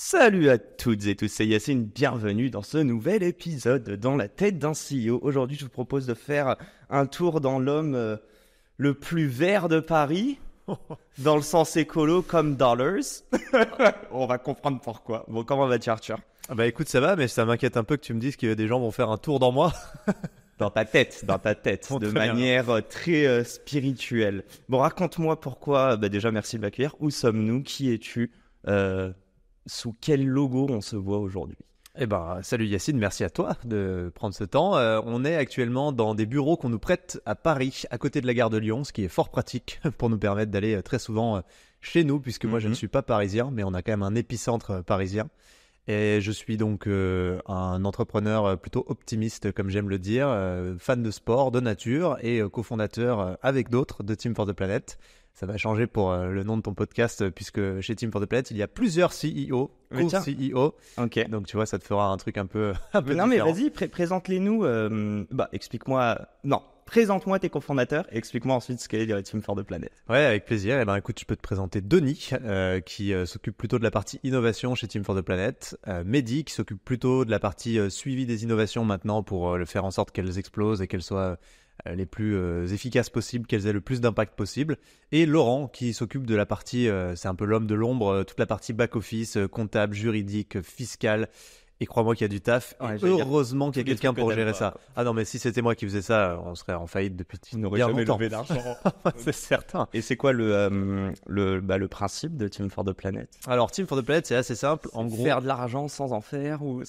Salut à toutes et tous, c'est Yacine, bienvenue dans ce nouvel épisode dans la tête d'un CEO. Aujourd'hui, je vous propose de faire un tour dans l'homme le plus vert de Paris, dans le sens écolo comme Dollars. On va comprendre pourquoi. Bon, comment vas-tu, Arthur? Bah écoute, ça va, mais ça m'inquiète un peu que tu me dises que des gens vont faire un tour dans moi. Dans ta tête, Bon, de très bien. manière très spirituelle. Bon, raconte-moi pourquoi, déjà merci de m'accueillir. Où sommes-nous? Qui es-tu? Sous quel logo on se voit aujourd'hui? Eh ben, salut Yacine, merci à toi de prendre ce temps. On est actuellement dans des bureaux qu'on nous prête à Paris, à côté de la gare de Lyon, ce qui est fort pratique pour nous permettre d'aller très souvent chez nous, puisque moi je ne suis pas parisien, mais on a quand même un épicentre parisien. Et je suis donc un entrepreneur plutôt optimiste, comme j'aime le dire, fan de sport, de nature et cofondateur avec d'autres de Team for the Planet. Ça va changer pour le nom de ton podcast, puisque chez Team for the Planet, il y a plusieurs CEO, Mais tiens. co-CEO. Ok. Donc tu vois, ça te fera un truc un peu Non mais différent. vas-y, présente-les-nous. Explique-moi. Non, présente-moi tes cofondateurs et explique-moi ensuite ce qu'est Team for the Planet. Ouais, avec plaisir. Eh ben, écoute, je peux te présenter Denis, qui s'occupe plutôt de la partie innovation chez Team for the Planet. Mehdi, qui s'occupe plutôt de la partie suivi des innovations maintenant pour le faire en sorte qu'elles explosent et qu'elles soient les plus efficaces possibles, qu'elles aient le plus d'impact possible. Et Laurent, qui s'occupe de la partie, c'est un peu l'homme de l'ombre, toute la partie back-office, comptable, juridique, fiscale. Et crois-moi qu'il y a du taf. Ouais, Et j'allais dire, heureusement qu'il y a tous les quelqu'un trucs que pour t'aimes gérer pas, ça. quoi. Ah non, mais si c'était moi qui faisais ça, on serait en faillite depuis bien longtemps. d'argent. C'est certain. Et c'est quoi le principe de Team for the Planet? Alors, Team for the Planet, c'est assez simple. En gros, Faire de l'argent sans en faire ou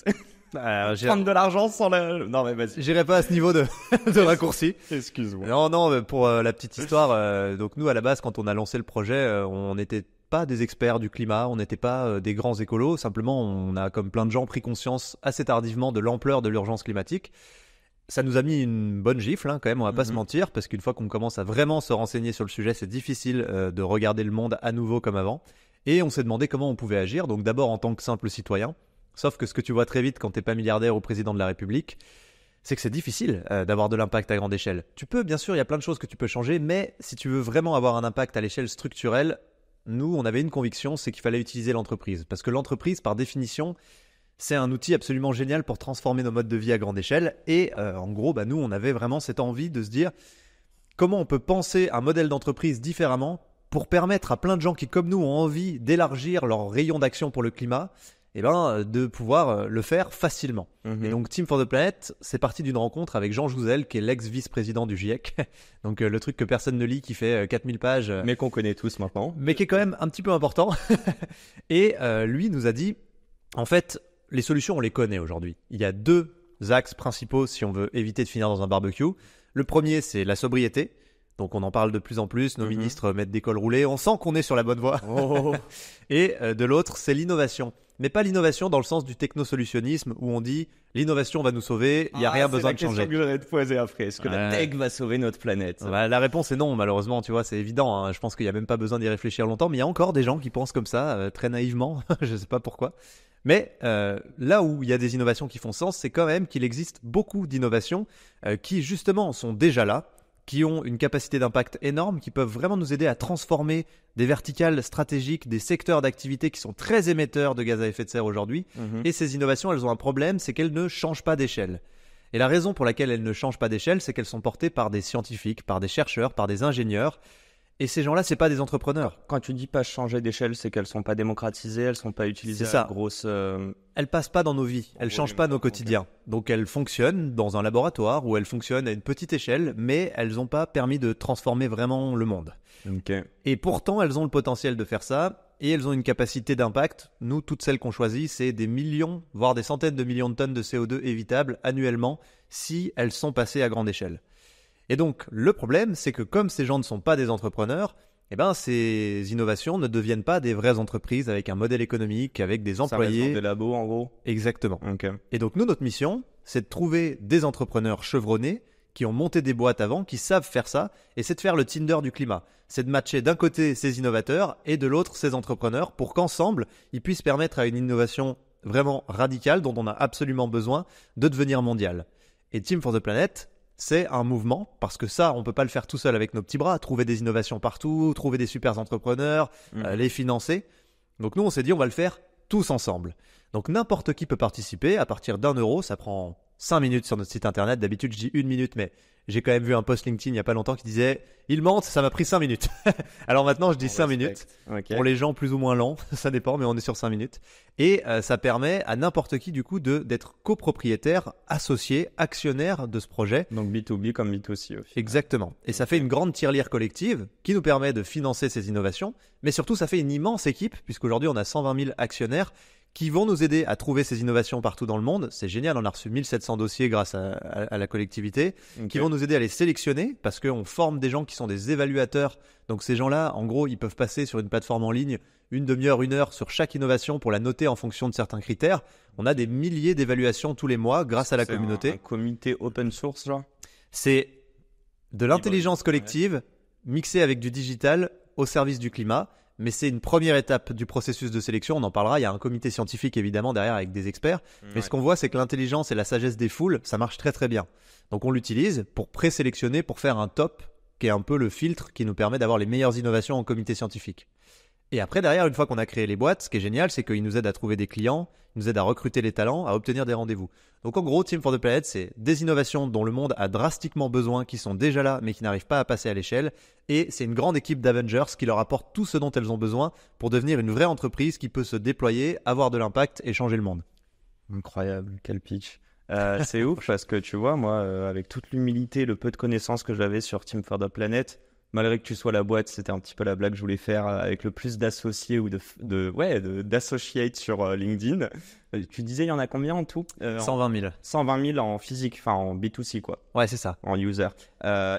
j'irai prendre de l'argent sans la... Non mais vas-y. j'irai pas à ce niveau de, de raccourci. Excuse-moi. Non, pour la petite histoire, donc nous, à la base, quand on a lancé le projet, on n'était pas des experts du climat, on n'était pas des grands écolos. Simplement, on a, comme plein de gens, pris conscience assez tardivement de l'ampleur de l'urgence climatique. Ça nous a mis une bonne gifle, hein, quand même, on va pas se mentir, parce qu'une fois qu'on commence à vraiment se renseigner sur le sujet, c'est difficile de regarder le monde à nouveau comme avant. Et on s'est demandé comment on pouvait agir, donc d'abord en tant que simple citoyen. Sauf que ce que tu vois très vite quand t'es pas milliardaire ou président de la République, c'est que c'est difficile d'avoir de l'impact à grande échelle. Tu peux, bien sûr, il y a plein de choses que tu peux changer, mais si tu veux vraiment avoir un impact à l'échelle structurelle, nous, on avait une conviction, c'est qu'il fallait utiliser l'entreprise. Parce que l'entreprise, par définition, c'est un outil absolument génial pour transformer nos modes de vie à grande échelle. Et en gros, nous, on avait vraiment cette envie de se dire comment on peut penser un modèle d'entreprise différemment pour permettre à plein de gens qui, comme nous, ont envie d'élargir leur rayon d'action pour le climat, de pouvoir le faire facilement. Et donc Team for the Planet, c'est parti d'une rencontre avec Jean Jouzel, qui est l'ex-vice-président du GIEC. Donc le truc que personne ne lit, qui fait 4000 pages, Mais qu'on connaît tous maintenant. mais qui est quand même un petit peu important. Et lui nous a dit, en fait, les solutions, on les connaît aujourd'hui. Il y a deux axes principaux si on veut éviter de finir dans un barbecue. Le premier, c'est la sobriété. Donc on en parle de plus en plus, nos ministres mettent des cols roulés, on sent qu'on est sur la bonne voie. Oh. Et de l'autre, c'est l'innovation. Mais pas l'innovation dans le sens du technosolutionnisme où on dit l'innovation va nous sauver, il n'y a rien besoin de changer. C'est la question que j'aurais te poser après. Est-ce que la Ouais. tech va sauver notre planète? Bah, la réponse est non, malheureusement, tu vois, c'est évident. Hein. Je pense qu'il n'y a même pas besoin d'y réfléchir longtemps, mais il y a encore des gens qui pensent comme ça, très naïvement, je ne sais pas pourquoi. Mais là où il y a des innovations qui font sens, c'est quand même qu'il existe beaucoup d'innovations qui justement sont déjà là, qui ont une capacité d'impact énorme, qui peuvent vraiment nous aider à transformer des verticales stratégiques, des secteurs d'activité qui sont très émetteurs de gaz à effet de serre aujourd'hui. Et ces innovations, elles ont un problème, c'est qu'elles ne changent pas d'échelle. Et la raison pour laquelle elles ne changent pas d'échelle, c'est qu'elles sont portées par des scientifiques, par des chercheurs, par des ingénieurs. Et ces gens-là, c'est pas des entrepreneurs. Quand tu dis pas changer d'échelle, c'est qu'elles sont pas démocratisées, elles sont pas utilisées C'est ça. à grosse... Elles passent pas dans nos vies, elles gros, changent pas nos quotidiens. Donc elles fonctionnent dans un laboratoire où elles fonctionnent à une petite échelle, mais elles n'ont pas permis de transformer vraiment le monde. Ok. Et pourtant, elles ont le potentiel de faire ça, et elles ont une capacité d'impact. Nous, toutes celles qu'on choisit, c'est des millions, voire des centaines de millions de tonnes de CO2 évitables annuellement si elles sont passées à grande échelle. Et donc, le problème, c'est que comme ces gens ne sont pas des entrepreneurs, ces innovations ne deviennent pas des vraies entreprises avec un modèle économique, avec des Ça reste employés. dans des labos, en gros. Exactement. Ok. Et donc, nous, notre mission, c'est de trouver des entrepreneurs chevronnés qui ont monté des boîtes avant, qui savent faire ça, et c'est de faire le Tinder du climat. C'est de matcher d'un côté ces innovateurs et de l'autre ces entrepreneurs pour qu'ensemble, ils puissent permettre à une innovation vraiment radicale dont on a absolument besoin de devenir mondiale. Et Team for the Planet, c'est un mouvement, parce que ça, on peut pas le faire tout seul avec nos petits bras, trouver des innovations partout, trouver des super entrepreneurs, les financer. Donc nous, on s'est dit, on va le faire tous ensemble. Donc n'importe qui peut participer à partir d'€1, ça prend 5 minutes sur notre site internet. D'habitude je dis 1 minute, mais j'ai quand même vu un post LinkedIn il n'y a pas longtemps qui disait « Il mente, ça m'a pris 5 minutes ». Alors maintenant je dis 5 minutes, pour les gens plus ou moins lents, ça dépend, mais on est sur 5 minutes. Et ça permet à n'importe qui du coup d'être copropriétaire, associé, actionnaire de ce projet. Donc B2B comme B2C au final. Exactement. Et ça fait une grande tirelire collective qui nous permet de financer ces innovations, mais surtout ça fait une immense équipe, puisqu'aujourd'hui on a 120 000 actionnaires qui vont nous aider à trouver ces innovations partout dans le monde. C'est génial, on a reçu 1700 dossiers grâce à la collectivité, qui vont nous aider à les sélectionner, parce qu'on forme des gens qui sont des évaluateurs. Donc ces gens-là, en gros, ils peuvent passer sur une plateforme en ligne une demi-heure, 1 heure sur chaque innovation pour la noter en fonction de certains critères. On a des milliers d'évaluations tous les mois grâce à la communauté. C'est un comité open source, genre. C'est de l'intelligence collective mixée avec du digital au service du climat. Mais c'est une première étape du processus de sélection, on en parlera, il y a un comité scientifique évidemment derrière avec des experts, mais ce qu'on voit c'est que l'intelligence et la sagesse des foules, ça marche très très bien. Donc on l'utilise pour présélectionner, pour faire un top, qui est un peu le filtre qui nous permet d'avoir les meilleures innovations en comité scientifique. Et après derrière, une fois qu'on a créé les boîtes, ce qui est génial, c'est qu'ils nous aident à trouver des clients, ils nous aident à recruter les talents, à obtenir des rendez-vous. Donc en gros, Team for the Planet, c'est des innovations dont le monde a drastiquement besoin, qui sont déjà là, mais qui n'arrivent pas à passer à l'échelle. Et c'est une grande équipe d'Avengers qui leur apporte tout ce dont elles ont besoin pour devenir une vraie entreprise qui peut se déployer, avoir de l'impact et changer le monde. Incroyable, quel pitch. C'est ouf parce que tu vois, moi, avec toute l'humilité, le peu de connaissances que j'avais sur Team for the Planet, malgré que tu sois la boîte, c'était un petit peu la blague que je voulais faire avec le plus d'associés ou d'associates sur LinkedIn. Tu disais, il y en a combien en tout 120 000. 120 000 en physique, enfin en B2C quoi. Ouais, c'est ça. En user.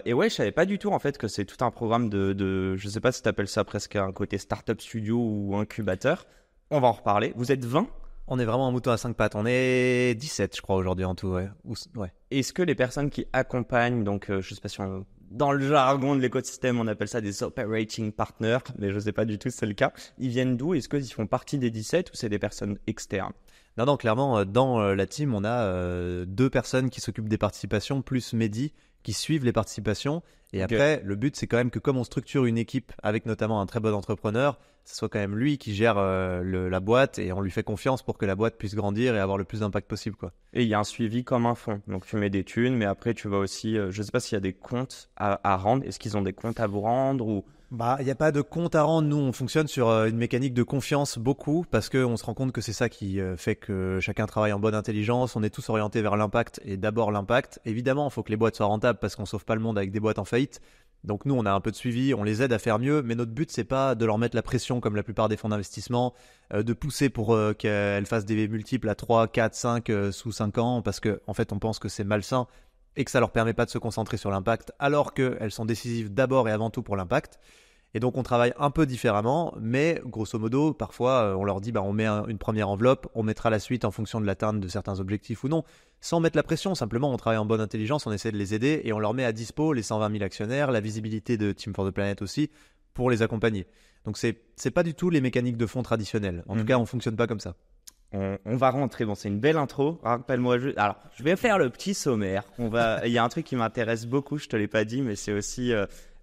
Et ouais, je savais pas du tout en fait que c'est tout un programme je sais pas si t'appelles ça presque un côté startup studio ou incubateur. On va en reparler. Vous êtes 20 ? On est vraiment un mouton à 5 pattes. On est 17, je crois, aujourd'hui en tout. Ouais. Est-ce que les personnes qui accompagnent, donc je sais pas si dans le jargon de l'écosystème, on appelle ça des operating partners, mais je sais pas du tout si c'est le cas. Ils viennent d'où ? Est-ce qu'ils font partie des 17 ou c'est des personnes externes ? Non, clairement, dans la team, on a 2 personnes qui s'occupent des participations, plus Mehdi, qui suivent les participations. Et après, le but, c'est quand même que comme on structure une équipe avec notamment un très bon entrepreneur, ce soit quand même lui qui gère la boîte et on lui fait confiance pour que la boîte puisse grandir et avoir le plus d'impact possible, quoi. Et il y a un suivi comme un fonds. Donc tu mets des thunes, mais après tu vas aussi, je sais pas s'il y a des comptes à rendre. Est-ce qu'ils ont des comptes à vous rendre ou... Il n'y a pas de compte à rendre. Nous, on fonctionne sur une mécanique de confiance beaucoup parce qu'on se rend compte que c'est ça qui fait que chacun travaille en bonne intelligence. On est tous orientés vers l'impact et d'abord l'impact. Évidemment, il faut que les boîtes soient rentables parce qu'on ne sauve pas le monde avec des boîtes en faillite. Donc nous, on a un peu de suivi, on les aide à faire mieux, mais notre but, c'est pas de leur mettre la pression comme la plupart des fonds d'investissement, de pousser pour qu'elles fassent des multiples à 3, 4, 5 sous 5 ans parce qu'en fait, on pense que c'est malsain et que ça leur permet pas de se concentrer sur l'impact alors qu'elles sont décisives d'abord et avant tout pour l'impact. Et donc on travaille un peu différemment, mais grosso modo, parfois on leur dit on met une première enveloppe, on mettra la suite en fonction de l'atteinte de certains objectifs ou non, sans mettre la pression, simplement on travaille en bonne intelligence, on essaie de les aider et on leur met à dispo les 120 000 actionnaires, la visibilité de Team for the Planet aussi, pour les accompagner. Donc c'est pas du tout les mécaniques de fonds traditionnelles, en tout cas on fonctionne pas comme ça. On va rentrer, c'est une belle intro, rappelle-moi juste, alors je vais faire le petit sommaire, il y a un truc qui m'intéresse beaucoup, je te l'ai pas dit, mais c'est aussi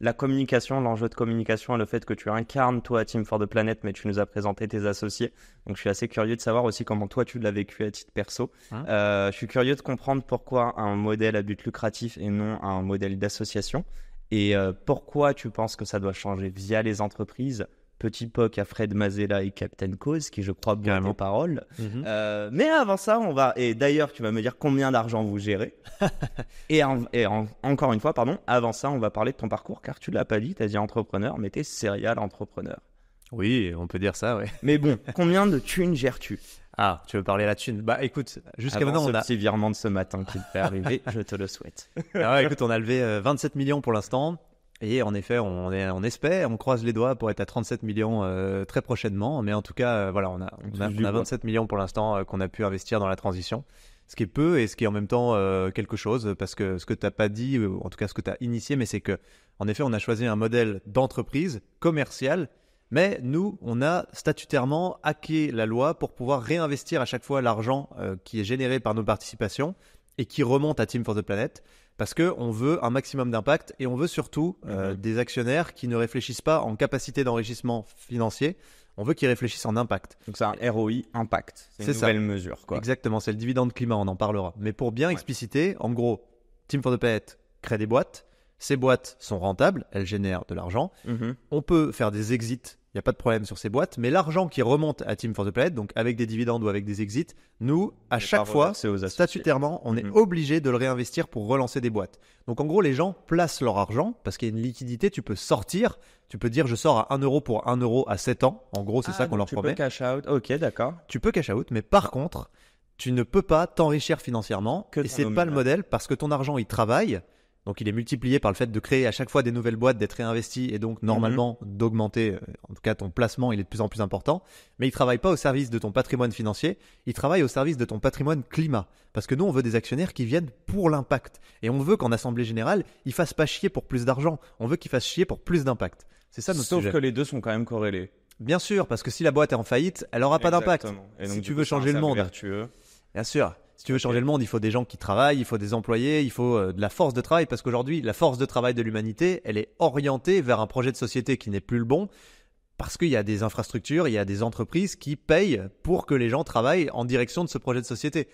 la communication, l'enjeu de communication et le fait que tu incarnes toi Team for the Planet, mais tu nous as présenté tes associés, donc je suis assez curieux de savoir aussi comment toi tu l'as vécu à titre perso. Je suis curieux de comprendre pourquoi un modèle à but lucratif et non un modèle d'association, et pourquoi tu penses que ça doit changer via les entreprises. Petit POC à Fred Mazella et Captain Cause, qui je crois bien tes paroles. Mais avant ça, et d'ailleurs, tu vas me dire combien d'argent vous gérez. Encore une fois, avant ça, on va parler de ton parcours, car tu l'as pas dit, tu as dit entrepreneur, mais tu es serial entrepreneur. Oui, on peut dire ça, ouais. Mais bon, combien de thunes gères-tu ? Ah, tu veux parler à la thune ? Écoute, jusqu'à maintenant, on a... ce petit virement de ce matin qui te fait arriver, je te le souhaite. Écoute, on a levé 27 millions pour l'instant. Et en effet, on espère, on croise les doigts pour être à 37 millions très prochainement. Mais en tout cas, on a 27 millions pour l'instant qu'on a pu investir dans la transition. Ce qui est peu et ce qui est en même temps quelque chose. Parce que ce que tu n'as pas dit, ou en tout cas ce que tu as initié, mais c'est que en effet, on a choisi un modèle d'entreprise commerciale. Mais nous, on a statutairement hacké la loi pour pouvoir réinvestir à chaque fois l'argent qui est généré par nos participations et qui remonte à Team for the Planet. Parce qu'on veut un maximum d'impact et on veut surtout des actionnaires qui ne réfléchissent pas en capacité d'enrichissement financier. On veut qu'ils réfléchissent en impact. Donc c'est un ROI impact. C'est une ça. nouvelle mesure, quoi. Exactement, c'est le dividende climat, on en parlera. Mais pour bien expliciter, en gros, Team for the Planet crée des boîtes. Ces boîtes sont rentables, elles génèrent de l'argent. On peut faire des exits, il n'y a pas de problème sur ces boîtes. Mais l'argent qui remonte à Team for the Planet, donc avec des dividendes ou avec des exits, nous, à chaque fois, statutairement, on est obligé de le réinvestir pour relancer des boîtes. Donc en gros, les gens placent leur argent parce qu'il y a une liquidité, tu peux sortir. Tu peux dire je sors à 1 euro pour 1 euro à 7 ans. En gros, c'est ça qu'on leur promet. Tu peux cash out. Ok, d'accord. Tu peux cash out, mais par contre, tu ne peux pas t'enrichir financièrement. Et c'est pas le modèle parce que ton argent, il travaille. Donc il est multiplié par le fait de créer à chaque fois des nouvelles boîtes, d'être réinvesti et donc normalement d'augmenter, en tout cas ton placement il est de plus en plus important, mais il ne travaille pas au service de ton patrimoine financier, il travaille au service de ton patrimoine climat. Parce que nous on veut des actionnaires qui viennent pour l'impact et on veut qu'en assemblée générale, ils ne fassent pas chier pour plus d'argent, on veut qu'ils fassent chier pour plus d'impact. C'est ça notre sujet. Sauf que les deux sont quand même corrélés. Bien sûr, parce que si la boîte est en faillite, elle n'aura pas d'impact. Et donc, si tu veux changer le monde, vertueux. Bien sûr. Si tu veux changer le monde, il faut des gens qui travaillent, il faut des employés, il faut de la force de travail parce qu'aujourd'hui, la force de travail de l'humanité, elle est orientée vers un projet de société qui n'est plus le bon parce qu'il y a des infrastructures, il y a des entreprises qui payent pour que les gens travaillent en direction de ce projet de société.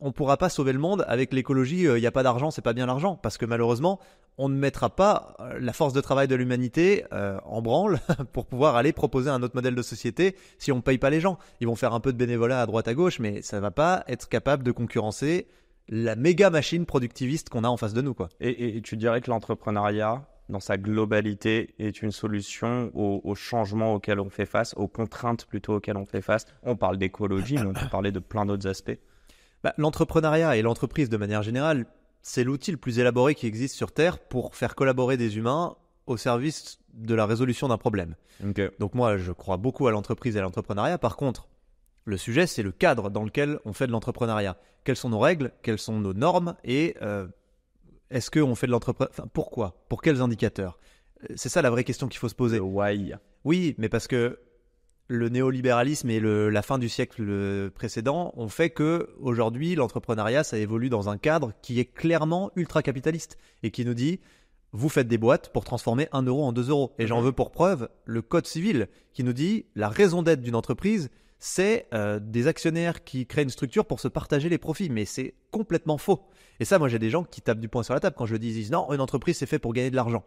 On ne pourra pas sauver le monde avec l'écologie, il n'y a pas d'argent, c'est pas bien l'argent parce que malheureusement, on ne mettra pas la force de travail de l'humanité en branle pour pouvoir aller proposer un autre modèle de société si on ne paye pas les gens. Ils vont faire un peu de bénévolat à droite à gauche, mais ça ne va pas être capable de concurrencer la méga machine productiviste qu'on a en face de nous, quoi. Et tu dirais que l'entrepreneuriat, dans sa globalité, est une solution aux changements auxquels on fait face, aux contraintes plutôt auxquelles on fait face. On parle d'écologie, mais on peut parler de plein d'autres aspects. L'entrepreneuriat et l'entreprise de manière générale, c'est l'outil le plus élaboré qui existe sur Terre pour faire collaborer des humains au service de la résolution d'un problème. Okay. Donc moi, je crois beaucoup à l'entreprise et à l'entrepreneuriat. Par contre, le sujet, c'est le cadre dans lequel on fait de l'entrepreneuriat. Quelles sont nos règles? Quelles sont nos normes? Et est-ce qu'on fait de l'entrepreneuriat? Enfin, pourquoi? Pour quels indicateurs? C'est ça la vraie question qu'il faut se poser. Le why. Oui, mais parce que le néolibéralisme et la fin du siècle précédent ont fait que aujourd'hui l'entrepreneuriat ça évolue dans un cadre qui est clairement ultra-capitaliste et qui nous dit vous faites des boîtes pour transformer 1 euro en 2 euros. Et j'en veux pour preuve le code civil qui nous dit la raison d'être d'une entreprise c'est des actionnaires qui créent une structure pour se partager les profits. Mais c'est complètement faux. Et ça, moi j'ai des gens qui tapent du poing sur la table quand je le dis, ils disent non, une entreprise c'est fait pour gagner de l'argent.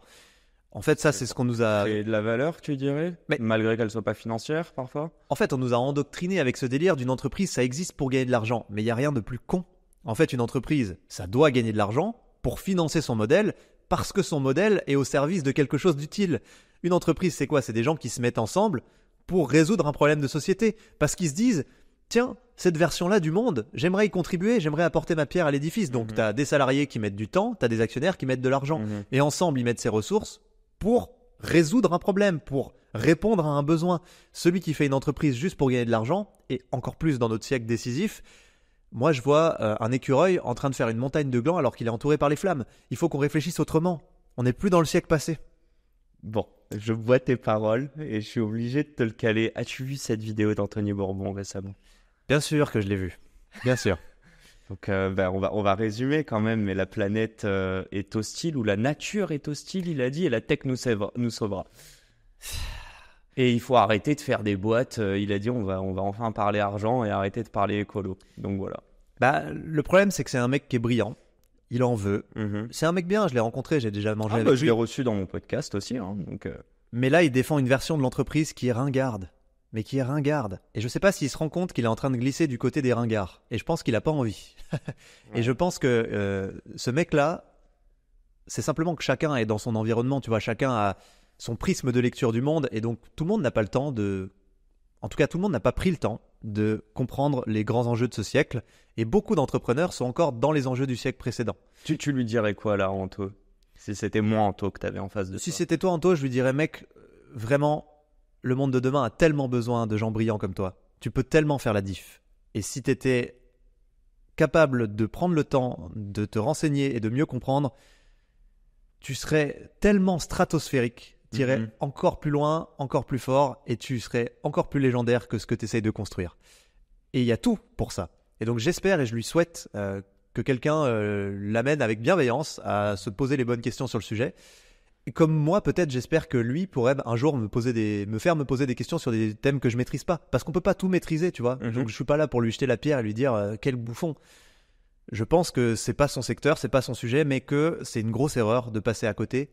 En fait, ça, c'est ce qu'on nous a... Créer de la valeur, tu dirais? Mais... malgré qu'elle soit pas financière, parfois? En fait, on nous a endoctriné avec ce délire d'une entreprise, ça existe pour gagner de l'argent. Mais il n'y a rien de plus con. En fait, une entreprise, ça doit gagner de l'argent pour financer son modèle parce que son modèle est au service de quelque chose d'utile. Une entreprise, c'est quoi? C'est des gens qui se mettent ensemble pour résoudre un problème de société. Parce qu'ils se disent, tiens, cette version-là du monde, j'aimerais y contribuer, j'aimerais apporter ma pierre à l'édifice. Donc, tu as des salariés qui mettent du temps, tu as des actionnaires qui mettent de l'argent. Et ensemble, ils mettent ces ressources pour résoudre un problème, pour répondre à un besoin. Celui qui fait une entreprise juste pour gagner de l'argent, et encore plus dans notre siècle décisif, moi je vois un écureuil en train de faire une montagne de glands alors qu'il est entouré par les flammes. Il faut qu'on réfléchisse autrement. On n'est plus dans le siècle passé. Bon, je vois tes paroles et je suis obligé de te le caler. As-tu vu cette vidéo d'Anthony Bourbon récemment? Bien sûr que je l'ai vue. Bien sûr. Donc on va résumer quand même, mais la planète est hostile, ou la nature est hostile, il a dit, et la tech nous sauvera. Et il faut arrêter de faire des boîtes, il a dit, on va enfin parler argent et arrêter de parler écolo. Donc voilà. Le problème, c'est que c'est un mec qui est brillant, il en veut. C'est un mec bien, je l'ai rencontré, j'ai déjà mangé avec lui. Je l'ai reçu dans mon podcast aussi. Donc, Mais là, il défend une version de l'entreprise qui est ringarde. Mais qui est ringarde. Et je sais pas s'il se rend compte qu'il est en train de glisser du côté des ringards. Et je pense qu'il a pas envie. Et je pense que ce mec-là, c'est simplement que chacun est dans son environnement, tu vois, chacun a son prisme de lecture du monde, et donc tout le monde n'a pas le temps de... En tout cas, tout le monde n'a pas pris le temps de comprendre les grands enjeux de ce siècle, et beaucoup d'entrepreneurs sont encore dans les enjeux du siècle précédent. Tu lui dirais quoi là, Anto? Si c'était moi, Anto, que tu avais en face de toi? Si c'était toi, Anto, je lui dirais, mec, vraiment... Le monde de demain a tellement besoin de gens brillants comme toi. Tu peux tellement faire la diff. Et si tu étais capable de prendre le temps de te renseigner et de mieux comprendre, tu serais tellement stratosphérique, tu irais encore plus loin, encore plus fort, et tu serais encore plus légendaire que ce que tu essayes de construire. Et il y a tout pour ça. Et donc j'espère et je lui souhaite que quelqu'un l'amène avec bienveillance à se poser les bonnes questions sur le sujet. comme moi, peut-être, j'espère que lui pourrait un jour me faire me poser des questions sur des thèmes que je maîtrise pas. Parce qu'on peut pas tout maîtriser, tu vois. Donc je suis pas là pour lui jeter la pierre et lui dire quel bouffon. Je pense que c'est pas son secteur, c'est pas son sujet, mais que c'est une grosse erreur de passer à côté.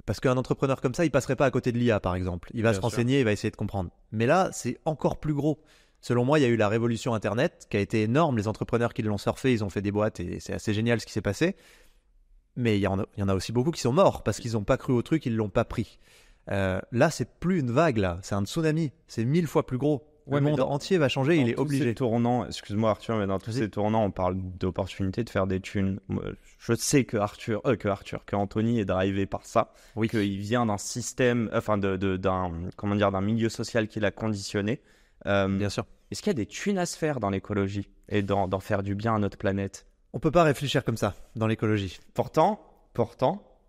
Parce qu'un entrepreneur comme ça, il passerait pas à côté de l'IA, par exemple. Il va se renseigner, il va essayer de comprendre. Mais là, c'est encore plus gros. Selon moi, il y a eu la révolution Internet qui a été énorme. Les entrepreneurs qui l'ont surfé, ils ont fait des boîtes et c'est assez génial ce qui s'est passé. Mais il y en a aussi beaucoup qui sont morts parce qu'ils n'ont pas cru au truc, ils ne l'ont pas pris. Là, c'est plus une vague, là. C'est un tsunami. C'est 1000 fois plus gros. Le monde entier va changer, il est obligé. Excuse-moi Arthur, mais dans tous ces tournants, on parle d'opportunité de faire des thunes. Je sais que Anthony est drivé par ça. Oui. Qu'il vient d'un système, enfin d'un milieu social qu'il a conditionné. Bien sûr. Est-ce qu'il y a des thunes à se faire dans l'écologie et d'en faire du bien à notre planète? On peut pas réfléchir comme ça dans l'écologie. Pourtant,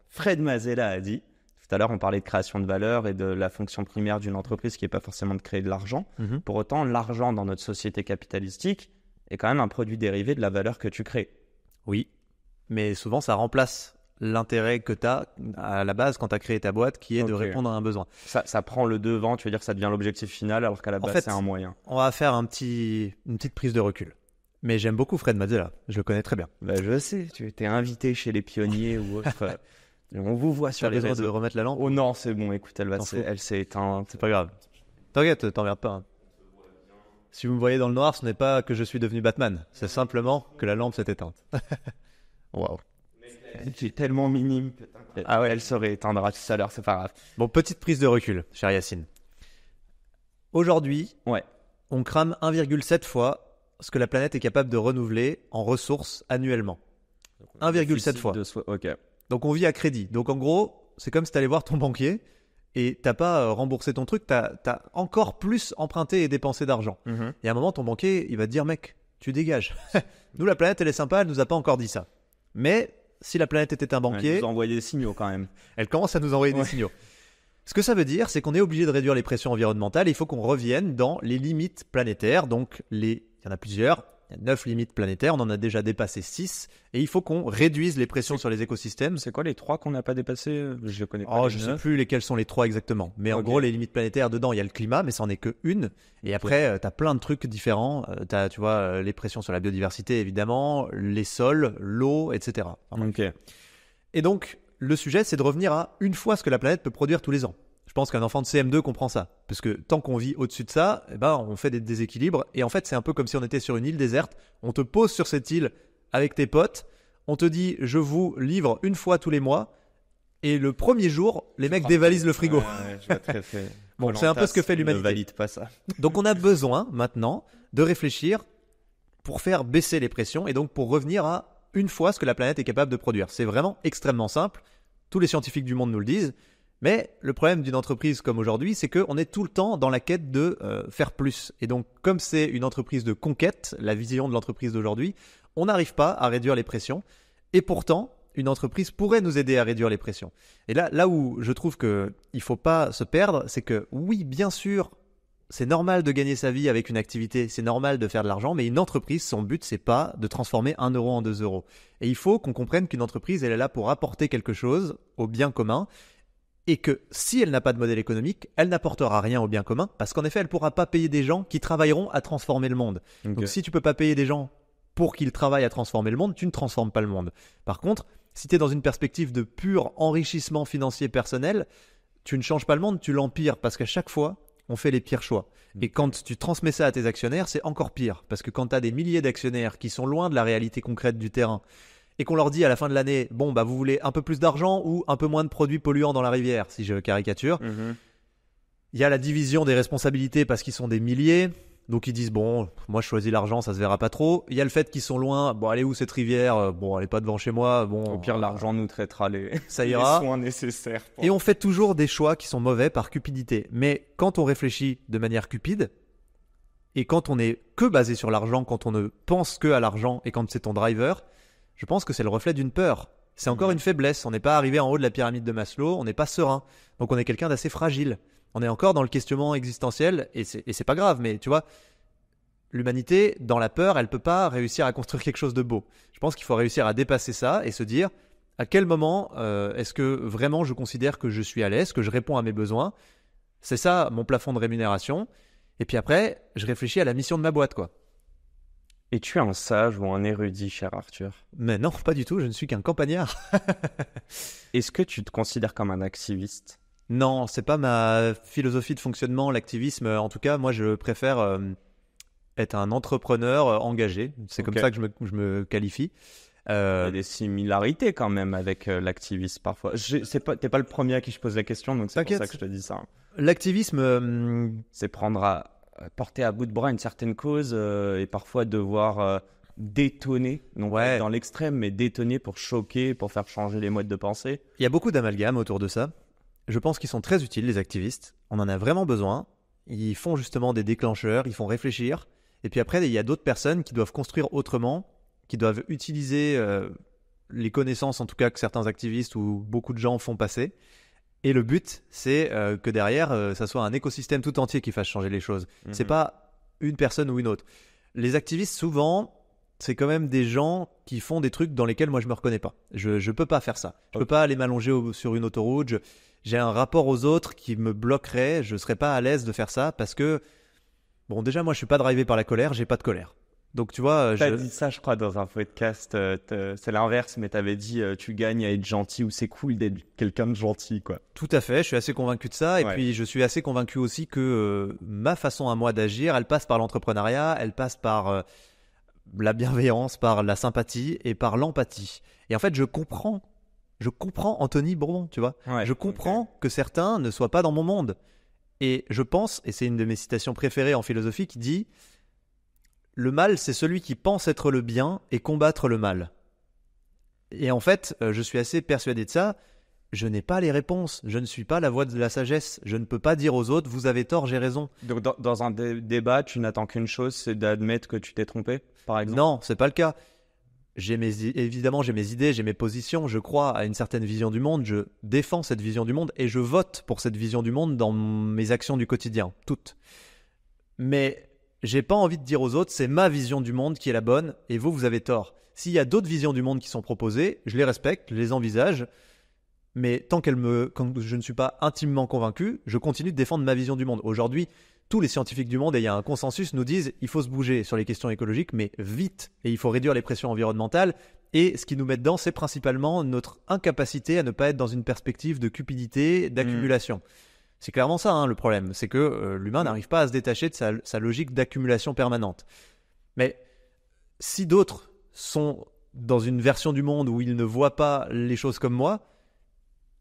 Fred Mazella a dit, tout à l'heure on parlait de création de valeur et de la fonction primaire d'une entreprise qui n'est pas forcément de créer de l'argent. Pour autant, l'argent dans notre société capitalistique est quand même un produit dérivé de la valeur que tu crées. Oui, mais souvent ça remplace l'intérêt que tu as à la base quand tu as créé ta boîte qui est de répondre à un besoin. Ça prend le devant, tu veux dire que ça devient l'objectif final alors qu'à la base c'est un moyen. On va faire une petite prise de recul. Mais j'aime beaucoup Fred Mazella, je le connais très bien. Je sais, tu étais invité chez les pionniers ou autre. On vous voit sur les réseaux. De remettre la lampe? Oh non, c'est bon, écoute, elle s'est éteinte. C'est pas grave. T'inquiète, t'emmerdes pas. Hein. Si vous me voyez dans le noir, ce n'est pas que je suis devenu Batman, c'est simplement que la lampe s'est éteinte. Waouh. Tu es tellement minime que t'inquiète. Ah ouais, elle se rééteindra tout à l'heure, c'est pas grave. Bon, petite prise de recul, cher Yacine. Aujourd'hui, on crame 1,7 fois ce que la planète est capable de renouveler en ressources annuellement. 1,7 fois. Ok. Donc on vit à crédit. Donc en gros, c'est comme si tu allais voir ton banquier et t'as pas remboursé ton truc, t'as encore plus emprunté et dépensé d'argent. Et à un moment, ton banquier, il va te dire, mec, tu dégages. Nous, la planète, elle est sympa, elle nous a pas encore dit ça. Mais si la planète était un banquier... Elle nous envoie des signaux quand même. Elle commence à nous envoyer des signaux. Ce que ça veut dire, c'est qu'on est obligé de réduire les pressions environnementales et il faut qu'on revienne dans les limites planétaires. Donc, il y en a plusieurs. Il y a 9 limites planétaires. On en a déjà dépassé 6. Et il faut qu'on réduise les pressions sur les écosystèmes. C'est quoi les 3 qu'on n'a pas dépassés? Je connais pas. Je ne sais plus lesquels sont les 3 exactement. Mais en gros, les limites planétaires, dedans, il y a le climat, mais ça n'en est que une. Et après, tu as plein de trucs différents. Tu vois, les pressions sur la biodiversité, évidemment, les sols, l'eau, etc. Et donc, le sujet, c'est de revenir à une fois ce que la planète peut produire tous les ans. Je pense qu'un enfant de CM2 comprend ça. Parce que tant qu'on vit au-dessus de ça, on fait des déséquilibres. Et en fait, c'est un peu comme si on était sur une île déserte. On te pose sur cette île avec tes potes. On te dit, je vous livre une fois tous les mois. Et le premier jour, les mecs dévalisent le frigo. Je vois très fait. Bon, c'est un peu ce que fait l'humanité. Ne valide pas ça. Donc, on a besoin maintenant de réfléchir pour faire baisser les pressions et donc pour revenir à une fois ce que la planète est capable de produire. C'est vraiment extrêmement simple. Tous les scientifiques du monde nous le disent. Mais le problème d'une entreprise comme aujourd'hui, c'est qu'on est tout le temps dans la quête de faire plus. Et donc, comme c'est une entreprise de conquête, la vision de l'entreprise d'aujourd'hui, on n'arrive pas à réduire les pressions. Et pourtant, une entreprise pourrait nous aider à réduire les pressions. Et là où je trouve qu'il ne faut pas se perdre, c'est que oui, bien sûr, c'est normal de gagner sa vie avec une activité, c'est normal de faire de l'argent, mais une entreprise, son but, c'est pas de transformer 1 euro en 2 euros. Et il faut qu'on comprenne qu'une entreprise, elle est là pour apporter quelque chose au bien commun. Et que si elle n'a pas de modèle économique, elle n'apportera rien au bien commun parce qu'en effet, elle ne pourra pas payer des gens qui travailleront à transformer le monde. Donc si tu ne peux pas payer des gens pour qu'ils travaillent à transformer le monde, tu ne transformes pas le monde. Par contre, si tu es dans une perspective de pur enrichissement financier personnel, tu ne changes pas le monde, tu l'empires parce qu'à chaque fois, on fait les pires choix. Et quand tu transmets ça à tes actionnaires, c'est encore pire parce que quand tu as des milliers d'actionnaires qui sont loin de la réalité concrète du terrain, et qu'on leur dit à la fin de l'année, vous voulez un peu plus d'argent ou un peu moins de produits polluants dans la rivière, si je caricature. Il y a la division des responsabilités parce qu'ils sont des milliers. Donc ils disent, moi je choisis l'argent, ça se verra pas trop. Il y a le fait qu'ils sont loin, elle est où cette rivière? Elle est pas devant chez moi. Au pire, l'argent nous traitera ça ira. Les soins nécessaires. Et on fait toujours des choix qui sont mauvais par cupidité. Mais quand on réfléchit de manière cupide, et quand on est que basé sur l'argent, quand on ne pense que à l'argent et quand c'est ton driver, je pense que c'est le reflet d'une peur. C'est encore une faiblesse. On n'est pas arrivé en haut de la pyramide de Maslow, on n'est pas serein. Donc on est quelqu'un d'assez fragile. On est encore dans le questionnement existentiel et c'est pas grave, mais tu vois, l'humanité, dans la peur, elle peut pas réussir à construire quelque chose de beau. Je pense qu'il faut réussir à dépasser ça et se dire, À quel moment est-ce que vraiment je considère que je suis à l'aise, que je réponds à mes besoins? C'est ça mon plafond de rémunération. Et puis après, je réfléchis à la mission de ma boîte, quoi. Es-tu un sage ou un érudit, cher Arthur? Mais non, pas du tout, je ne suis qu'un campagnard. Est-ce que tu te considères comme un activiste? Non, c'est pas ma philosophie de fonctionnement, l'activisme. En tout cas, moi, je préfère être un entrepreneur engagé. C'est comme Ok. ça que je me qualifie. Il y a des similarités quand même avec l'activisme parfois. T'es pas le premier à qui je pose la question, donc c'est pour T'inquiète. ça que je te dis ça. L'activisme, C'est porter à bout de bras une certaine cause et parfois devoir détonner, non pas Ouais. dans l'extrême, mais détonner pour choquer, pour faire changer les modes de pensée. il y a beaucoup d'amalgames autour de ça. Je pense qu'ils sont très utiles, les activistes. On en a vraiment besoin. Ils font justement des déclencheurs, ils font réfléchir. Et puis après, il y a d'autres personnes qui doivent construire autrement, qui doivent utiliser les connaissances, en tout cas, que certains activistes ou beaucoup de gens font passer. Et le but, c'est que derrière, ça soit un écosystème tout entier qui fasse changer les choses. C'est pas une personne ou une autre. Les activistes, souvent, c'est quand même des gens qui font des trucs dans lesquels moi je me reconnais pas. Je peux pas faire ça. Je peux pas aller m'allonger sur une autoroute. J'ai un rapport aux autres qui me bloquerait. Je serais pas à l'aise de faire ça parce que, bon, déjà, moi, je suis pas drivé par la colère. J'ai pas de colère. Donc, tu vois, T'as dit ça, je crois, dans un podcast. C'est l'inverse, mais t'avais dit tu gagnes à être gentil ou c'est cool d'être quelqu'un de gentil, quoi. tout à fait, je suis assez convaincu de ça. Et Ouais. puis, je suis assez convaincu aussi que ma façon à moi d'agir, elle passe par l'entrepreneuriat, elle passe par la bienveillance, par la sympathie et par l'empathie. Et en fait, je comprends Anthony Bourbon, tu vois. Ouais, Je comprends que certains ne soient pas dans mon monde. Et je pense, et c'est une de mes citations préférées en philosophie, qui dit « Le mal, c'est celui qui pense être le bien et combattre le mal. » Et en fait, je suis assez persuadé de ça. Je n'ai pas les réponses. Je ne suis pas la voix de la sagesse. Je ne peux pas dire aux autres « Vous avez tort, j'ai raison. » Donc, dans un débat, tu n'attends qu'une chose, c'est d'admettre que tu t'es trompé, par exemple. Non, c'est pas le cas. Évidemment, j'ai mes idées, j'ai mes positions, je crois à une certaine vision du monde, je défends cette vision du monde et je vote pour cette vision du monde dans mes actions du quotidien, toutes. Mais j'ai pas envie de dire aux autres, c'est ma vision du monde qui est la bonne et vous avez tort. S'il y a d'autres visions du monde qui sont proposées, je les respecte, je les envisage, mais quand je ne suis pas intimement convaincu, je continue de défendre ma vision du monde. Aujourd'hui, tous les scientifiques du monde, et il y a un consensus, nous disent il faut se bouger sur les questions écologiques, mais vite, et il faut réduire les pressions environnementales. Et ce qui nous met dedans, c'est principalement notre incapacité à ne pas être dans une perspective de cupidité, d'accumulation. C'est clairement ça, hein, le problème. C'est que l'humain n'arrive pas à se détacher de sa logique d'accumulation permanente. Mais si d'autres sont dans une version du monde où ils ne voient pas les choses comme moi,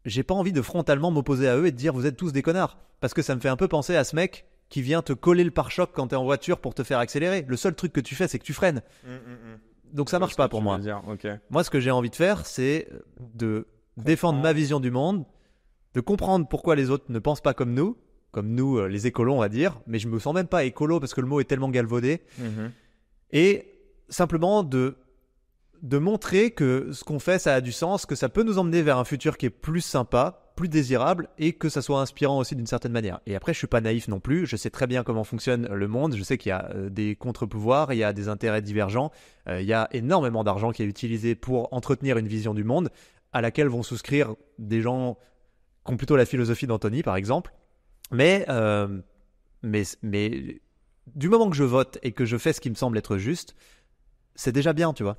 j'ai pas envie de frontalement m'opposer à eux et de dire vous êtes tous des connards. Parce que ça me fait un peu penser à ce mec qui vient te coller le pare-choc quand t'es en voiture pour te faire accélérer. Le seul truc que tu fais, c'est que tu freines. Donc ça marche pas pour moi. Okay. Moi, ce que j'ai envie de faire, c'est de défendre ma vision du monde, de comprendre pourquoi les autres ne pensent pas comme nous, les écolos, on va dire. Mais je me sens même pas écolo parce que le mot est tellement galvaudé. Et simplement de montrer que ce qu'on fait, ça a du sens, que ça peut nous emmener vers un futur qui est plus sympa, plus désirable et que ça soit inspirant aussi d'une certaine manière. Et après, je suis pas naïf non plus. Je sais très bien comment fonctionne le monde. Je sais qu'il y a des contre-pouvoirs, il y a des intérêts divergents. Il y a énormément d'argent qui est utilisé pour entretenir une vision du monde à laquelle vont souscrire des gens qui ont plutôt la philosophie d'Anthony, par exemple. Mais du moment que je vote et que je fais ce qui me semble être juste, c'est déjà bien, tu vois.